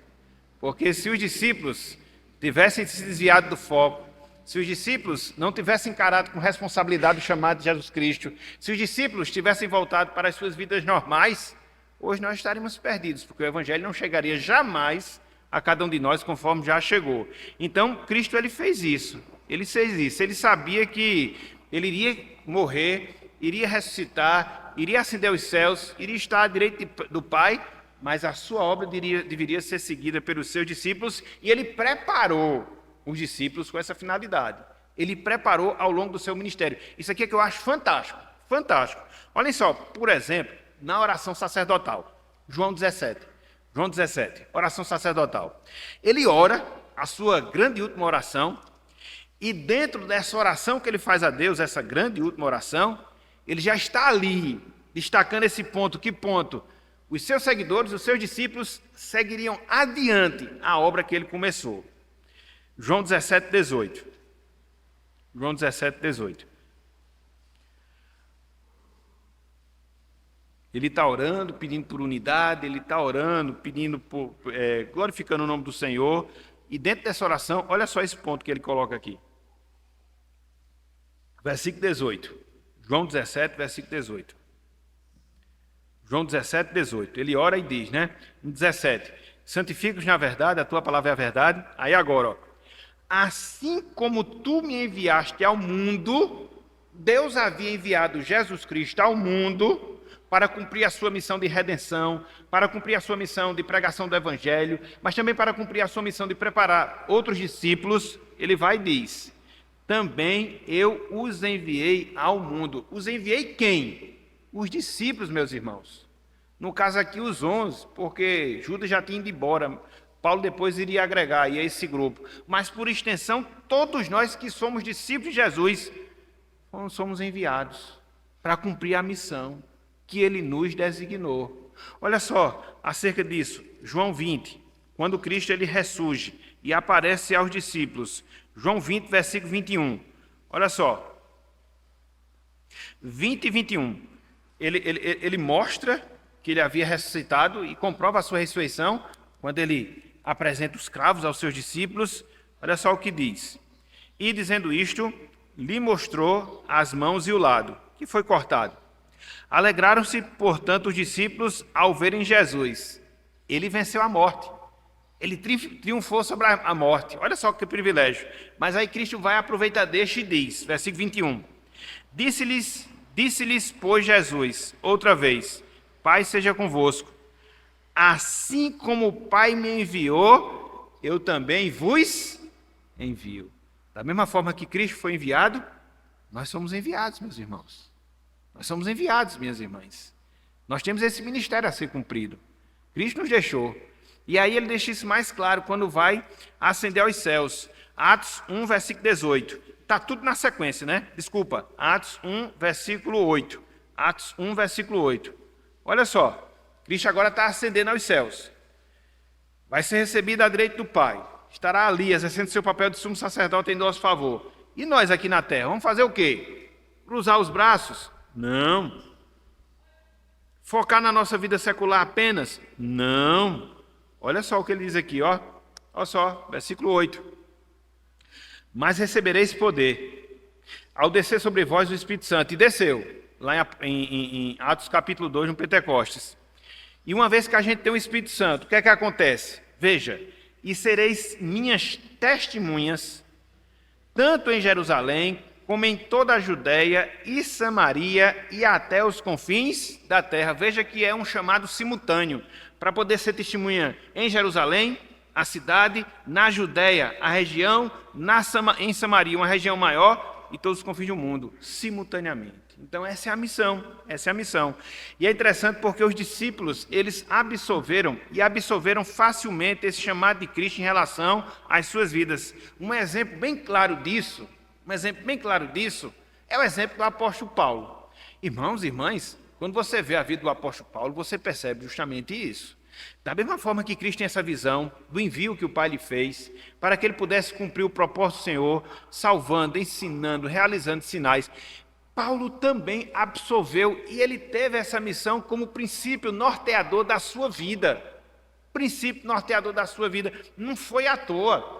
Porque se os discípulos tivessem se desviado do foco, se os discípulos não tivessem encarado com responsabilidade o chamado de Jesus Cristo, se os discípulos tivessem voltado para as suas vidas normais, hoje nós estaríamos perdidos, porque o Evangelho não chegaria jamais a cada um de nós conforme já chegou. Então, Cristo ele fez isso, ele sabia que ele iria morrer, iria ressuscitar, iria ascender aos céus, iria estar à direita do Pai, mas a sua obra deveria ser seguida pelos seus discípulos, e ele preparou os discípulos com essa finalidade. Ele preparou ao longo do seu ministério. Isso aqui é que eu acho fantástico, fantástico. Olhem só, por exemplo, na oração sacerdotal, João 17, oração sacerdotal. Ele ora a sua grande e última oração, e dentro dessa oração que ele faz a Deus, essa grande e última oração, ele já está ali, destacando esse ponto. Que ponto? Os seus seguidores, os seus discípulos, seguiriam adiante a obra que ele começou. João 17, 18. João 17, 18. Ele está orando, pedindo por unidade, ele está orando, pedindo por, glorificando o nome do Senhor. E dentro dessa oração, olha só esse ponto que ele coloca aqui. Versículo 18. João 17, versículo 18. João 17, 18. Ele ora e diz, né? 17. Santifica-os na verdade, a tua palavra é a verdade. Aí agora, ó. Assim como tu me enviaste ao mundo, Deus havia enviado Jesus Cristo ao mundo para cumprir a sua missão de redenção, para cumprir a sua missão de pregação do Evangelho, mas também para cumprir a sua missão de preparar outros discípulos. Ele vai e diz, também eu os enviei ao mundo. Os enviei quem? Os discípulos, meus irmãos. No caso aqui, os 11, porque Judas já tinha ido embora. Paulo depois iria agregar aí a esse grupo. Mas, por extensão, todos nós que somos discípulos de Jesus, somos enviados para cumprir a missão que ele nos designou. Olha só, acerca disso, João 20, quando Cristo ele ressurge e aparece aos discípulos. João 20, versículo 21. Olha só. 20 e 21. Ele mostra que ele havia ressuscitado e comprova a sua ressurreição quando ele apresenta os cravos aos seus discípulos. Olha só o que diz. E dizendo isto, lhe mostrou as mãos e o lado, que foi cortado. Alegraram-se, portanto, os discípulos ao verem Jesus. Ele venceu a morte. Ele triunfou sobre a morte. Olha só que privilégio. Mas aí Cristo vai aproveitar deste e diz, versículo 21. Disse-lhes, pois, Jesus, outra vez, Pai seja convosco. Assim como o Pai me enviou, eu também vos envio. Da mesma forma que Cristo foi enviado, nós somos enviados, meus irmãos. Nós somos enviados, minhas irmãs. Nós temos esse ministério a ser cumprido. Cristo nos deixou. E aí ele deixa isso mais claro quando vai ascender aos céus. Atos 1, versículo 18. Está tudo na sequência, né? Desculpa. Atos 1, versículo 8. Atos 1, versículo 8. Olha só. Cristo agora está ascendendo aos céus. Vai ser recebido à direita do Pai. Estará ali, exercendo seu papel de sumo sacerdote em nosso favor. E nós aqui na terra, vamos fazer o quê? Cruzar os braços? Não. Focar na nossa vida secular apenas? Não. Olha só o que ele diz aqui, ó. Olha só, versículo 8. Mas recebereis poder ao descer sobre vós o Espírito Santo. E desceu, lá em Atos capítulo 2, no Pentecostes. E uma vez que a gente tem o Espírito Santo, o que é que acontece? Veja, e sereis minhas testemunhas, tanto em Jerusalém, como em toda a Judéia e Samaria e até os confins da terra. Veja que é um chamado simultâneo, para poder ser testemunha em Jerusalém, a cidade, na Judéia, a região, em Samaria, uma região maior, e todos os confins do mundo, simultaneamente. Então essa é a missão, essa é a missão. E é interessante porque os discípulos, eles absorveram facilmente esse chamado de Cristo em relação às suas vidas. Um exemplo bem claro disso é o exemplo do apóstolo Paulo. Irmãos e irmãs, quando você vê a vida do apóstolo Paulo, você percebe justamente isso. Da mesma forma que Cristo tem essa visão do envio que o Pai lhe fez, para que ele pudesse cumprir o propósito do Senhor, salvando, ensinando, realizando sinais, Paulo também absorveu e ele teve essa missão como princípio norteador da sua vida. Princípio norteador da sua vida. Não foi à toa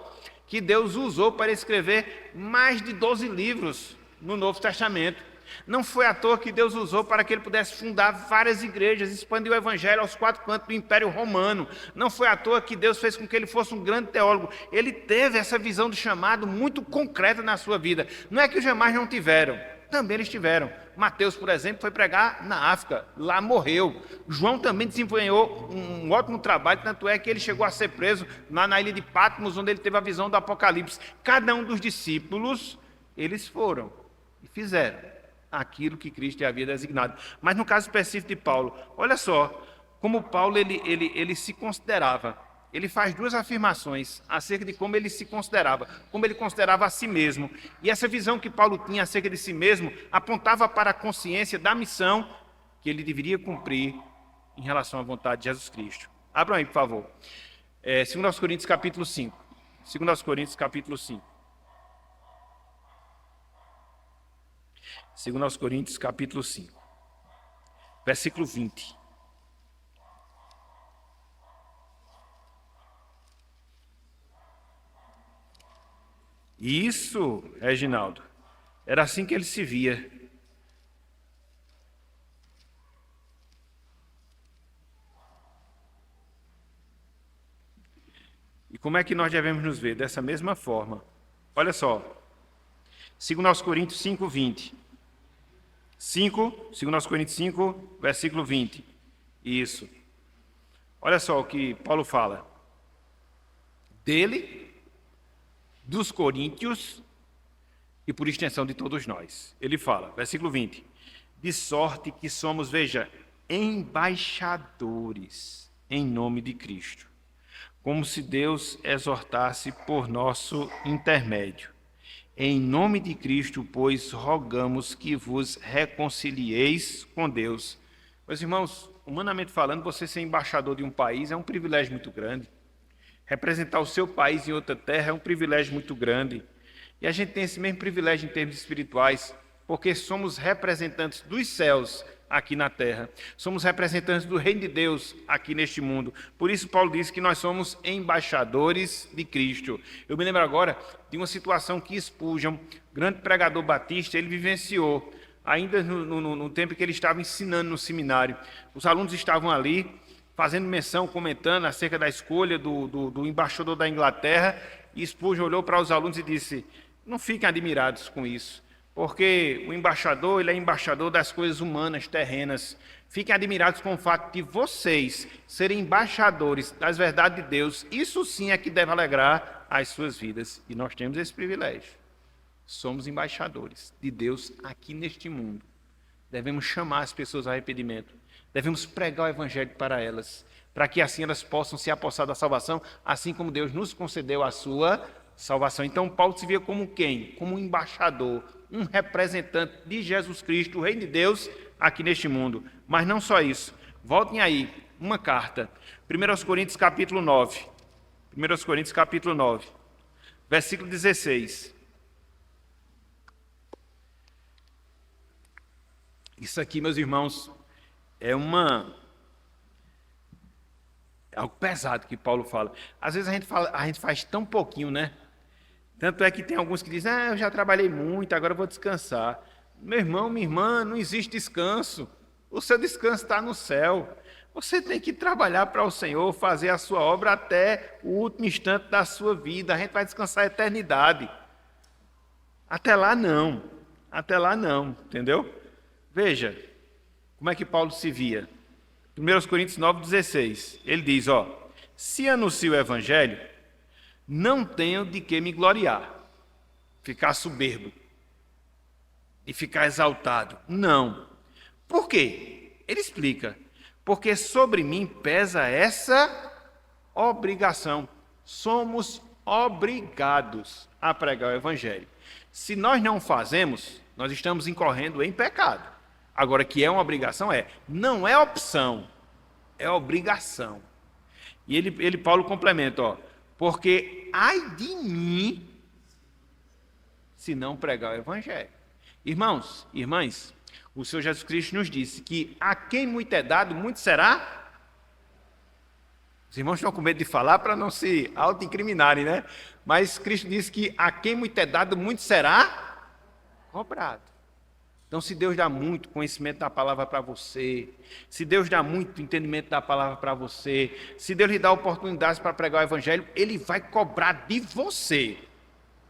que Deus usou para escrever mais de 12 livros no Novo Testamento. Não foi à toa que Deus usou para que ele pudesse fundar várias igrejas, expandir o evangelho aos 4 cantos do Império Romano. Não foi à toa que Deus fez com que ele fosse um grande teólogo. Ele teve essa visão do chamado muito concreta na sua vida. Não é que os demais não tiveram. Também eles tiveram. Mateus, por exemplo, foi pregar na África, lá morreu. João também desempenhou um ótimo trabalho, tanto é que ele chegou a ser preso lá na ilha de Patmos, onde ele teve a visão do Apocalipse. Cada um dos discípulos, eles foram e fizeram aquilo que Cristo havia designado. Mas no caso específico de Paulo, olha só, como Paulo ele se considerava. Ele faz 2 afirmações acerca de como ele se considerava, como ele considerava a si mesmo. E essa visão que Paulo tinha acerca de si mesmo apontava para a consciência da missão que ele deveria cumprir em relação à vontade de Jesus Cristo. Abram aí, por favor. 2 Coríntios capítulo 5. 2 Coríntios capítulo 5. 2 Coríntios capítulo 5. Versículo 20. Isso, Reginaldo, era assim que ele se via. E como é que nós devemos nos ver? Dessa mesma forma. Olha só, 2 Coríntios 5, 20. 2 Coríntios 5, versículo 20. Isso. Olha só o que Paulo fala. Dele, dos coríntios e por extensão de todos nós. Ele fala, versículo 20, de sorte que somos, veja, embaixadores em nome de Cristo, como se Deus exortasse por nosso intermédio. Em nome de Cristo, pois, rogamos que vos reconcilieis com Deus. Meus irmãos, humanamente falando, você ser embaixador de um país é um privilégio muito grande. Representar o seu país em outra terra é um privilégio muito grande. E a gente tem esse mesmo privilégio em termos espirituais, porque somos representantes dos céus aqui na terra. Somos representantes do reino de Deus aqui neste mundo. Por isso Paulo diz que nós somos embaixadores de Cristo. Eu me lembro agora de uma situação que Spurgeon, grande pregador batista, ele vivenciou, ainda no tempo que ele estava ensinando no seminário. Os alunos estavam ali, fazendo menção, comentando acerca da escolha do embaixador da Inglaterra, e Spurgeon olhou para os alunos e disse, não fiquem admirados com isso, porque o embaixador, ele é embaixador das coisas humanas, terrenas. Fiquem admirados com o fato de vocês serem embaixadores das verdades de Deus. Isso sim é que deve alegrar as suas vidas, e nós temos esse privilégio. Somos embaixadores de Deus aqui neste mundo. Devemos chamar as pessoas ao arrependimento. Devemos pregar o evangelho para elas, para que assim elas possam se apossar da salvação, assim como Deus nos concedeu a sua salvação. Então Paulo se via como quem? Como um embaixador, um representante de Jesus Cristo, o Reino de Deus, aqui neste mundo. Mas não só isso. Voltem aí, uma carta. 1 Coríntios capítulo 9. 1 Coríntios capítulo 9, versículo 16. Isso aqui, meus irmãos, É algo pesado que Paulo fala. Às vezes a gente faz tão pouquinho, né? Tanto é que tem alguns que dizem, eu já trabalhei muito, agora eu vou descansar. Meu irmão, minha irmã, não existe descanso. O seu descanso está no céu. Você tem que trabalhar para o Senhor, fazer a sua obra até o último instante da sua vida. A gente vai descansar a eternidade. Até lá não. Até lá não, entendeu? Veja como é que Paulo se via. 1 Coríntios 9,16. Ele diz, se anuncio o evangelho, não tenho de que me gloriar, ficar soberbo e ficar exaltado. Não. Por quê? Ele explica. Porque sobre mim pesa essa obrigação. Somos obrigados a pregar o evangelho. Se nós não fazemos, nós estamos incorrendo em pecado. Agora, que é uma obrigação, não é opção, é obrigação. E Paulo complementa, porque ai de mim se não pregar o evangelho. Irmãos, irmãs, o Senhor Jesus Cristo nos disse que a quem muito é dado, muito será. Os irmãos estão com medo de falar para não se auto-incriminarem, né? Mas Cristo disse que a quem muito é dado, muito será cobrado. Então, se Deus dá muito conhecimento da palavra para você, se Deus dá muito entendimento da palavra para você, se Deus lhe dá oportunidades para pregar o evangelho, Ele vai cobrar de você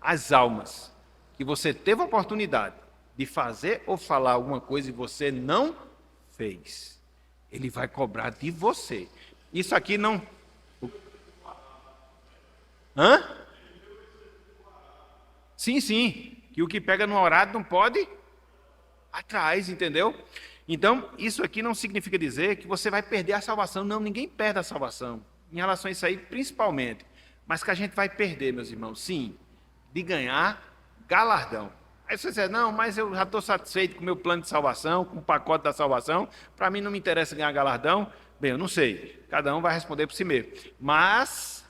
as almas que você teve a oportunidade de fazer ou falar alguma coisa e você não fez. Ele vai cobrar de você. Isso aqui não... Hã? Sim. Que o que pega no horário não pode... atrás, entendeu? Então, isso aqui não significa dizer que você vai perder a salvação. Não, ninguém perde a salvação. Em relação a isso aí, principalmente. Mas que a gente vai perder, meus irmãos, sim, de ganhar galardão. Aí você diz, não, mas eu já estou satisfeito com o meu plano de salvação, com o pacote da salvação, para mim não me interessa ganhar galardão. Bem, eu não sei, cada um vai responder por si mesmo. Mas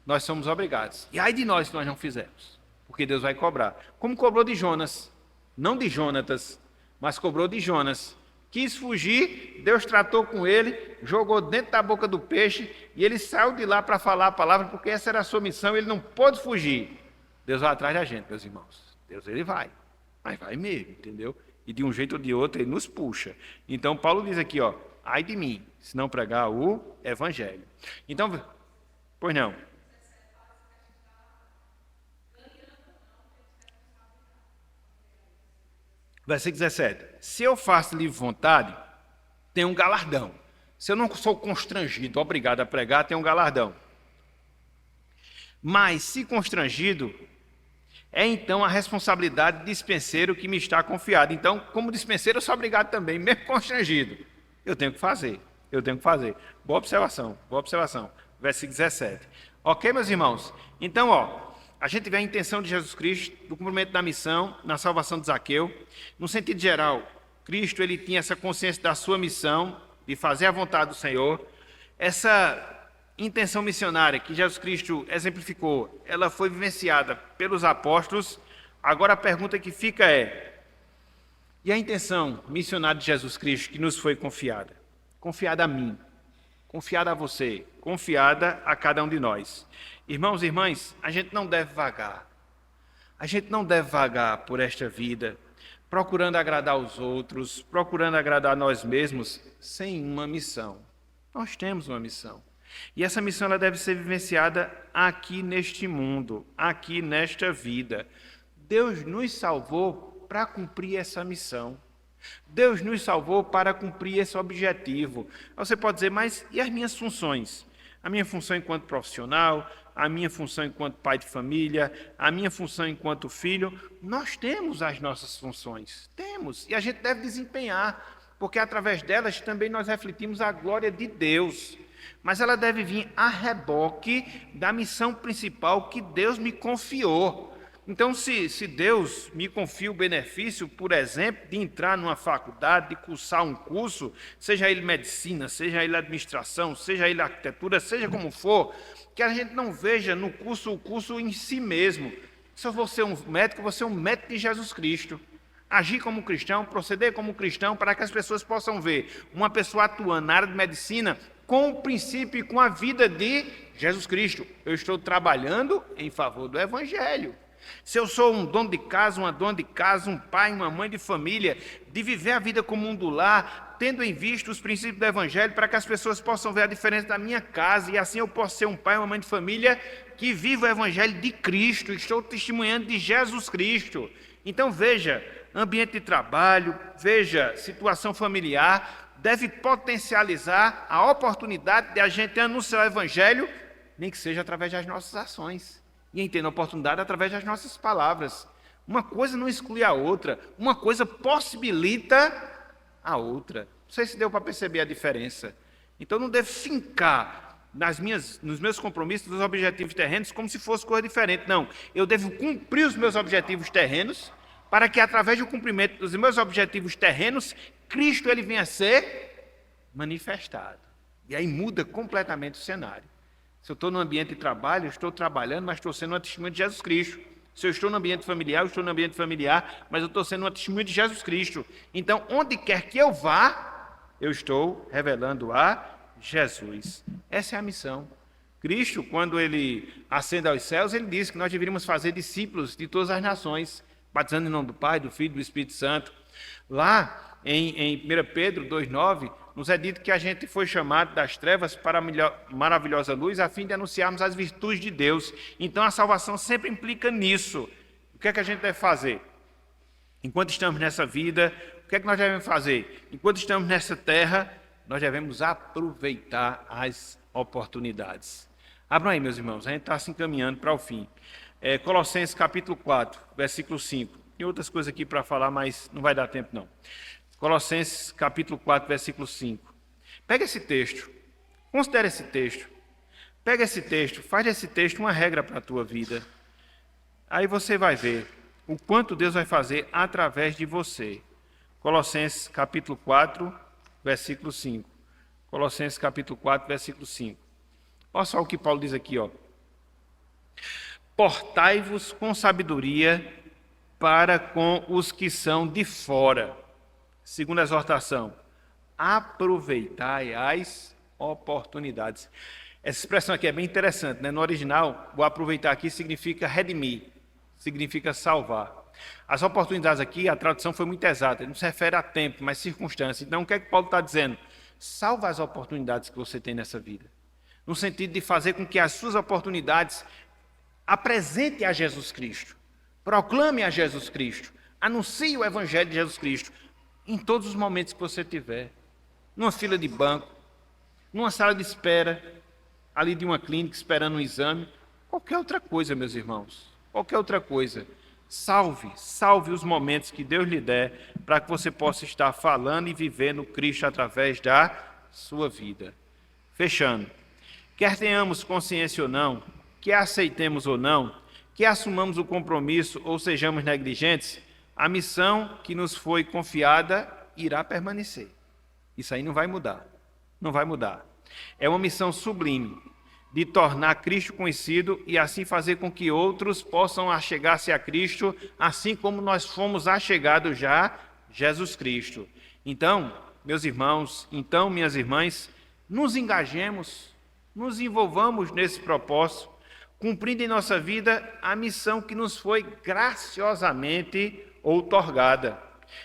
nós somos obrigados. E ai de nós se nós não fizermos, porque Deus vai cobrar. Como cobrou de Jonas, não de Jonatas, mas cobrou de Jonas. Quis fugir, Deus tratou com ele, jogou dentro da boca do peixe, e ele saiu de lá para falar a palavra, porque essa era a sua missão, ele não pôde fugir. Deus vai atrás da gente, meus irmãos. Deus, ele vai. Mas vai mesmo, entendeu? E de um jeito ou de outro, ele nos puxa. Então, Paulo diz aqui, ai de mim, se não pregar o evangelho. Então, pois não. Versículo 17. Se eu faço livre vontade, tenho um galardão. Se eu não sou constrangido, obrigado a pregar, tenho um galardão. Mas, se constrangido, é então a responsabilidade de dispenseiro que me está confiada. Então, como dispenseiro, eu sou obrigado também, mesmo constrangido. Eu tenho que fazer. Boa observação. Versículo 17. Ok, meus irmãos? Então, a gente vê a intenção de Jesus Cristo, do cumprimento da missão, na salvação de Zaqueu. No sentido geral, Cristo ele tinha essa consciência da sua missão, de fazer a vontade do Senhor. Essa intenção missionária que Jesus Cristo exemplificou, ela foi vivenciada pelos apóstolos. Agora a pergunta que fica e a intenção missionária de Jesus Cristo que nos foi confiada? Confiada a mim, confiada a você, confiada a cada um de nós. Irmãos e irmãs, a gente não deve vagar. A gente não deve vagar por esta vida, procurando agradar os outros, procurando agradar nós mesmos, sem uma missão. Nós temos uma missão. E essa missão ela deve ser vivenciada aqui neste mundo, aqui nesta vida. Deus nos salvou para cumprir essa missão. Deus nos salvou para cumprir esse objetivo. Você pode dizer, mas e as minhas funções? A minha função enquanto profissional, a minha função enquanto pai de família, a minha função enquanto filho. Nós temos as nossas funções, temos, e a gente deve desempenhar, porque através delas também nós refletimos a glória de Deus. Mas ela deve vir a reboque da missão principal que Deus me confiou. Então, se Deus me confia o benefício, por exemplo, de entrar numa faculdade, de cursar um curso, seja ele medicina, seja ele administração, seja ele arquitetura, seja como for, que a gente não veja no curso o curso em si mesmo. Se eu vou ser um médico, eu vou ser um médico de Jesus Cristo. agir como cristão, proceder como cristão, para que as pessoas possam ver uma pessoa atuando na área de medicina com o princípio e com a vida de Jesus Cristo. Eu estou trabalhando em favor do Evangelho. Se eu sou um dono de casa, uma dona de casa, um pai, uma mãe de família, de viver a vida comum do lar, tendo em vista os princípios do Evangelho, para que as pessoas possam ver a diferença da minha casa, e assim eu posso ser um pai, uma mãe de família que vive o Evangelho de Cristo, estou testemunhando de Jesus Cristo. Então veja, ambiente de trabalho, veja, situação familiar, deve potencializar a oportunidade de a gente anunciar o Evangelho, nem que seja através das nossas ações. E entender a oportunidade através das nossas palavras. Uma coisa não exclui a outra, uma coisa possibilita a outra. Não sei se deu para perceber a diferença. Então não devo fincar nos meus compromissos, nos objetivos terrenos, como se fosse coisa diferente. Não, eu devo cumprir os meus objetivos terrenos, para que através do cumprimento dos meus objetivos terrenos, Cristo ele venha a ser manifestado. E aí muda completamente o cenário. Se eu estou no ambiente de trabalho, eu estou trabalhando, mas estou sendo uma testemunha de Jesus Cristo. Se eu estou no ambiente familiar, eu estou no ambiente familiar, mas eu estou sendo uma testemunha de Jesus Cristo. Então, onde quer que eu vá, eu estou revelando a Jesus. Essa é a missão. Cristo, quando ele ascende aos céus, ele disse que nós deveríamos fazer discípulos de todas as nações, batizando em nome do Pai, do Filho e do Espírito Santo. Lá em 1 Pedro 2,9, nos é dito que a gente foi chamado das trevas para a maravilhosa luz, a fim de anunciarmos as virtudes de Deus. Então a salvação sempre implica nisso. O que é que a gente deve fazer? Enquanto estamos nessa vida, o que é que nós devemos fazer? Enquanto estamos nessa terra, nós devemos aproveitar as oportunidades. Abram aí, meus irmãos, a gente está se encaminhando para o fim. Colossenses capítulo 4, versículo 5. Tem outras coisas aqui para falar, mas não vai dar tempo não. Colossenses capítulo 4, versículo 5. Pega esse texto, considere esse texto. Pega esse texto, faz desse texto uma regra para a tua vida. Aí você vai ver o quanto Deus vai fazer através de você. Colossenses capítulo 4, versículo 5. Colossenses capítulo 4, versículo 5. Olha só o que Paulo diz aqui, ó. Portai-vos com sabedoria para com os que são de fora. Segunda exortação, aproveitai as oportunidades. Essa expressão aqui é bem interessante, né? No original, o aproveitar aqui significa redimir, significa salvar. As oportunidades aqui, a tradução foi muito exata, não se refere a tempo, mas circunstância. Então, o que é que Paulo está dizendo? Salva as oportunidades que você tem nessa vida, no sentido de fazer com que as suas oportunidades apresente a Jesus Cristo, proclame a Jesus Cristo, anuncie o Evangelho de Jesus Cristo, em todos os momentos que você tiver, numa fila de banco, numa sala de espera, ali de uma clínica esperando um exame, qualquer outra coisa, meus irmãos, qualquer outra coisa. Salve os momentos que Deus lhe der, para que você possa estar falando e vivendo Cristo através da sua vida. Fechando, quer tenhamos consciência ou não, que aceitemos ou não, que assumamos o compromisso ou sejamos negligentes, a missão que nos foi confiada irá permanecer. Isso aí não vai mudar. Não vai mudar. É uma missão sublime de tornar Cristo conhecido e assim fazer com que outros possam achegar-se a Cristo, assim como nós fomos achegados já a Jesus Cristo. Então, meus irmãos, então, minhas irmãs, nos engajemos, nos envolvamos nesse propósito, cumprindo em nossa vida a missão que nos foi graciosamente outorgada.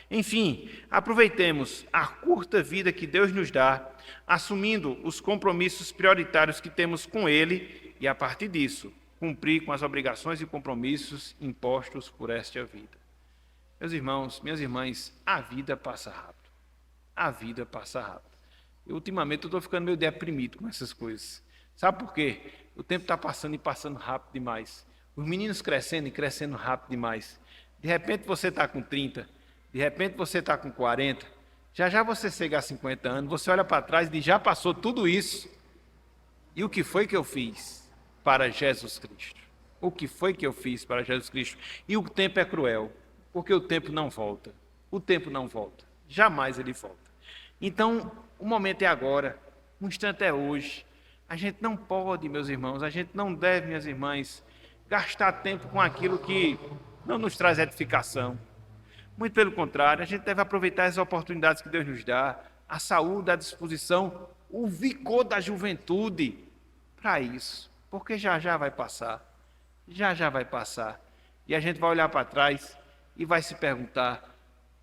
Enfim, aproveitemos a curta vida que Deus nos dá, assumindo os compromissos prioritários que temos com Ele e, a partir disso, cumprir com as obrigações e compromissos impostos por esta vida. Meus irmãos, minhas irmãs, a vida passa rápido. A vida passa rápido. Ultimamente eu estou ficando meio deprimido com essas coisas. Sabe por quê? O tempo está passando e passando rápido demais. Os meninos crescendo e crescendo rápido demais. De repente você está com 30, de repente você está com 40, já você chega a 50 anos, você olha para trás e diz, já passou tudo isso. E o que foi que eu fiz para Jesus Cristo? O que foi que eu fiz para Jesus Cristo? E o tempo é cruel, porque o tempo não volta. O tempo não volta. Jamais ele volta. Então, o momento é agora, o instante é hoje. A gente não pode, meus irmãos, a gente não deve, minhas irmãs, gastar tempo com aquilo que não nos traz edificação. Muito pelo contrário, a gente deve aproveitar as oportunidades que Deus nos dá, a saúde, a disposição, o vigor da juventude para isso, porque já já vai passar, já já vai passar. E a gente vai olhar para trás e vai se perguntar,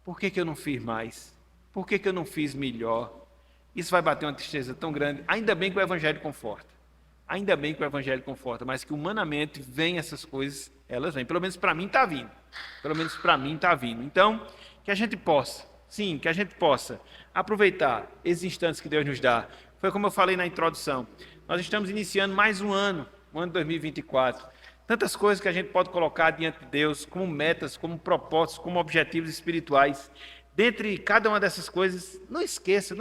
por que eu não fiz mais? Por que eu não fiz melhor? Isso vai bater uma tristeza tão grande. Ainda bem que o Evangelho conforta. Ainda bem que o Evangelho conforta, mas que humanamente vem essas coisas, elas vêm. Pelo menos para mim está vindo. Pelo menos para mim está vindo. Então, que a gente possa, sim, que a gente possa aproveitar esses instantes que Deus nos dá. Foi como eu falei na introdução. Nós estamos iniciando mais um ano 2024. Tantas coisas que a gente pode colocar diante de Deus, como metas, como propósitos, como objetivos espirituais. Dentre cada uma dessas coisas, não esqueça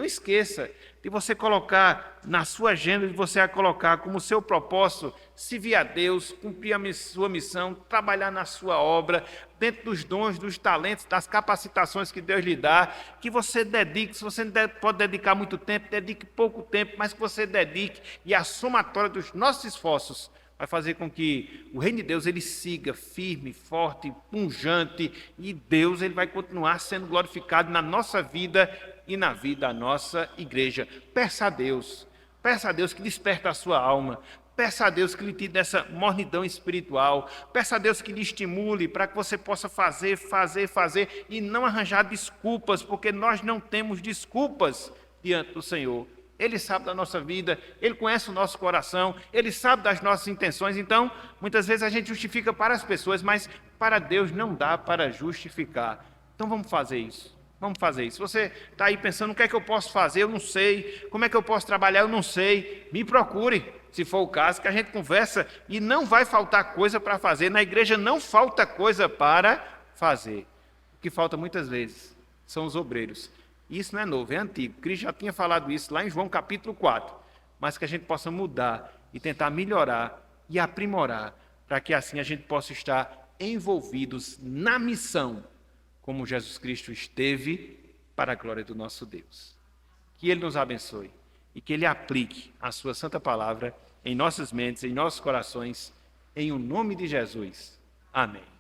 de você colocar na sua agenda, de você a colocar como seu propósito, servir a Deus, cumprir a sua missão, trabalhar na sua obra, dentro dos dons, dos talentos, das capacitações que Deus lhe dá, que você dedique, se você não pode dedicar muito tempo, dedique pouco tempo, mas que você dedique, e a somatória dos nossos esforços vai fazer com que o reino de Deus ele siga firme, forte, pujante, e Deus ele vai continuar sendo glorificado na nossa vida e na vida da nossa igreja. Peça a Deus que desperte a sua alma, peça a Deus que lhe tire dessa mornidão espiritual, peça a Deus que lhe estimule para que você possa fazer e não arranjar desculpas, porque nós não temos desculpas diante do Senhor. Ele sabe da nossa vida, Ele conhece o nosso coração, Ele sabe das nossas intenções. Então, muitas vezes a gente justifica para as pessoas, mas para Deus não dá para justificar. Então vamos fazer isso. Vamos fazer isso. Você está aí pensando, o que é que eu posso fazer? Eu não sei. Como é que eu posso trabalhar? Eu não sei. Me procure, se for o caso, que a gente conversa e não vai faltar coisa para fazer. Na igreja não falta coisa para fazer. O que falta muitas vezes são os obreiros. Isso não é novo, é antigo. Cristo já tinha falado isso lá em João capítulo 4. Mas que a gente possa mudar e tentar melhorar e aprimorar, para que assim a gente possa estar envolvidos na missão, como Jesus Cristo esteve, para a glória do nosso Deus. Que Ele nos abençoe e que Ele aplique a sua santa palavra em nossas mentes, em nossos corações, em o nome de Jesus. Amém.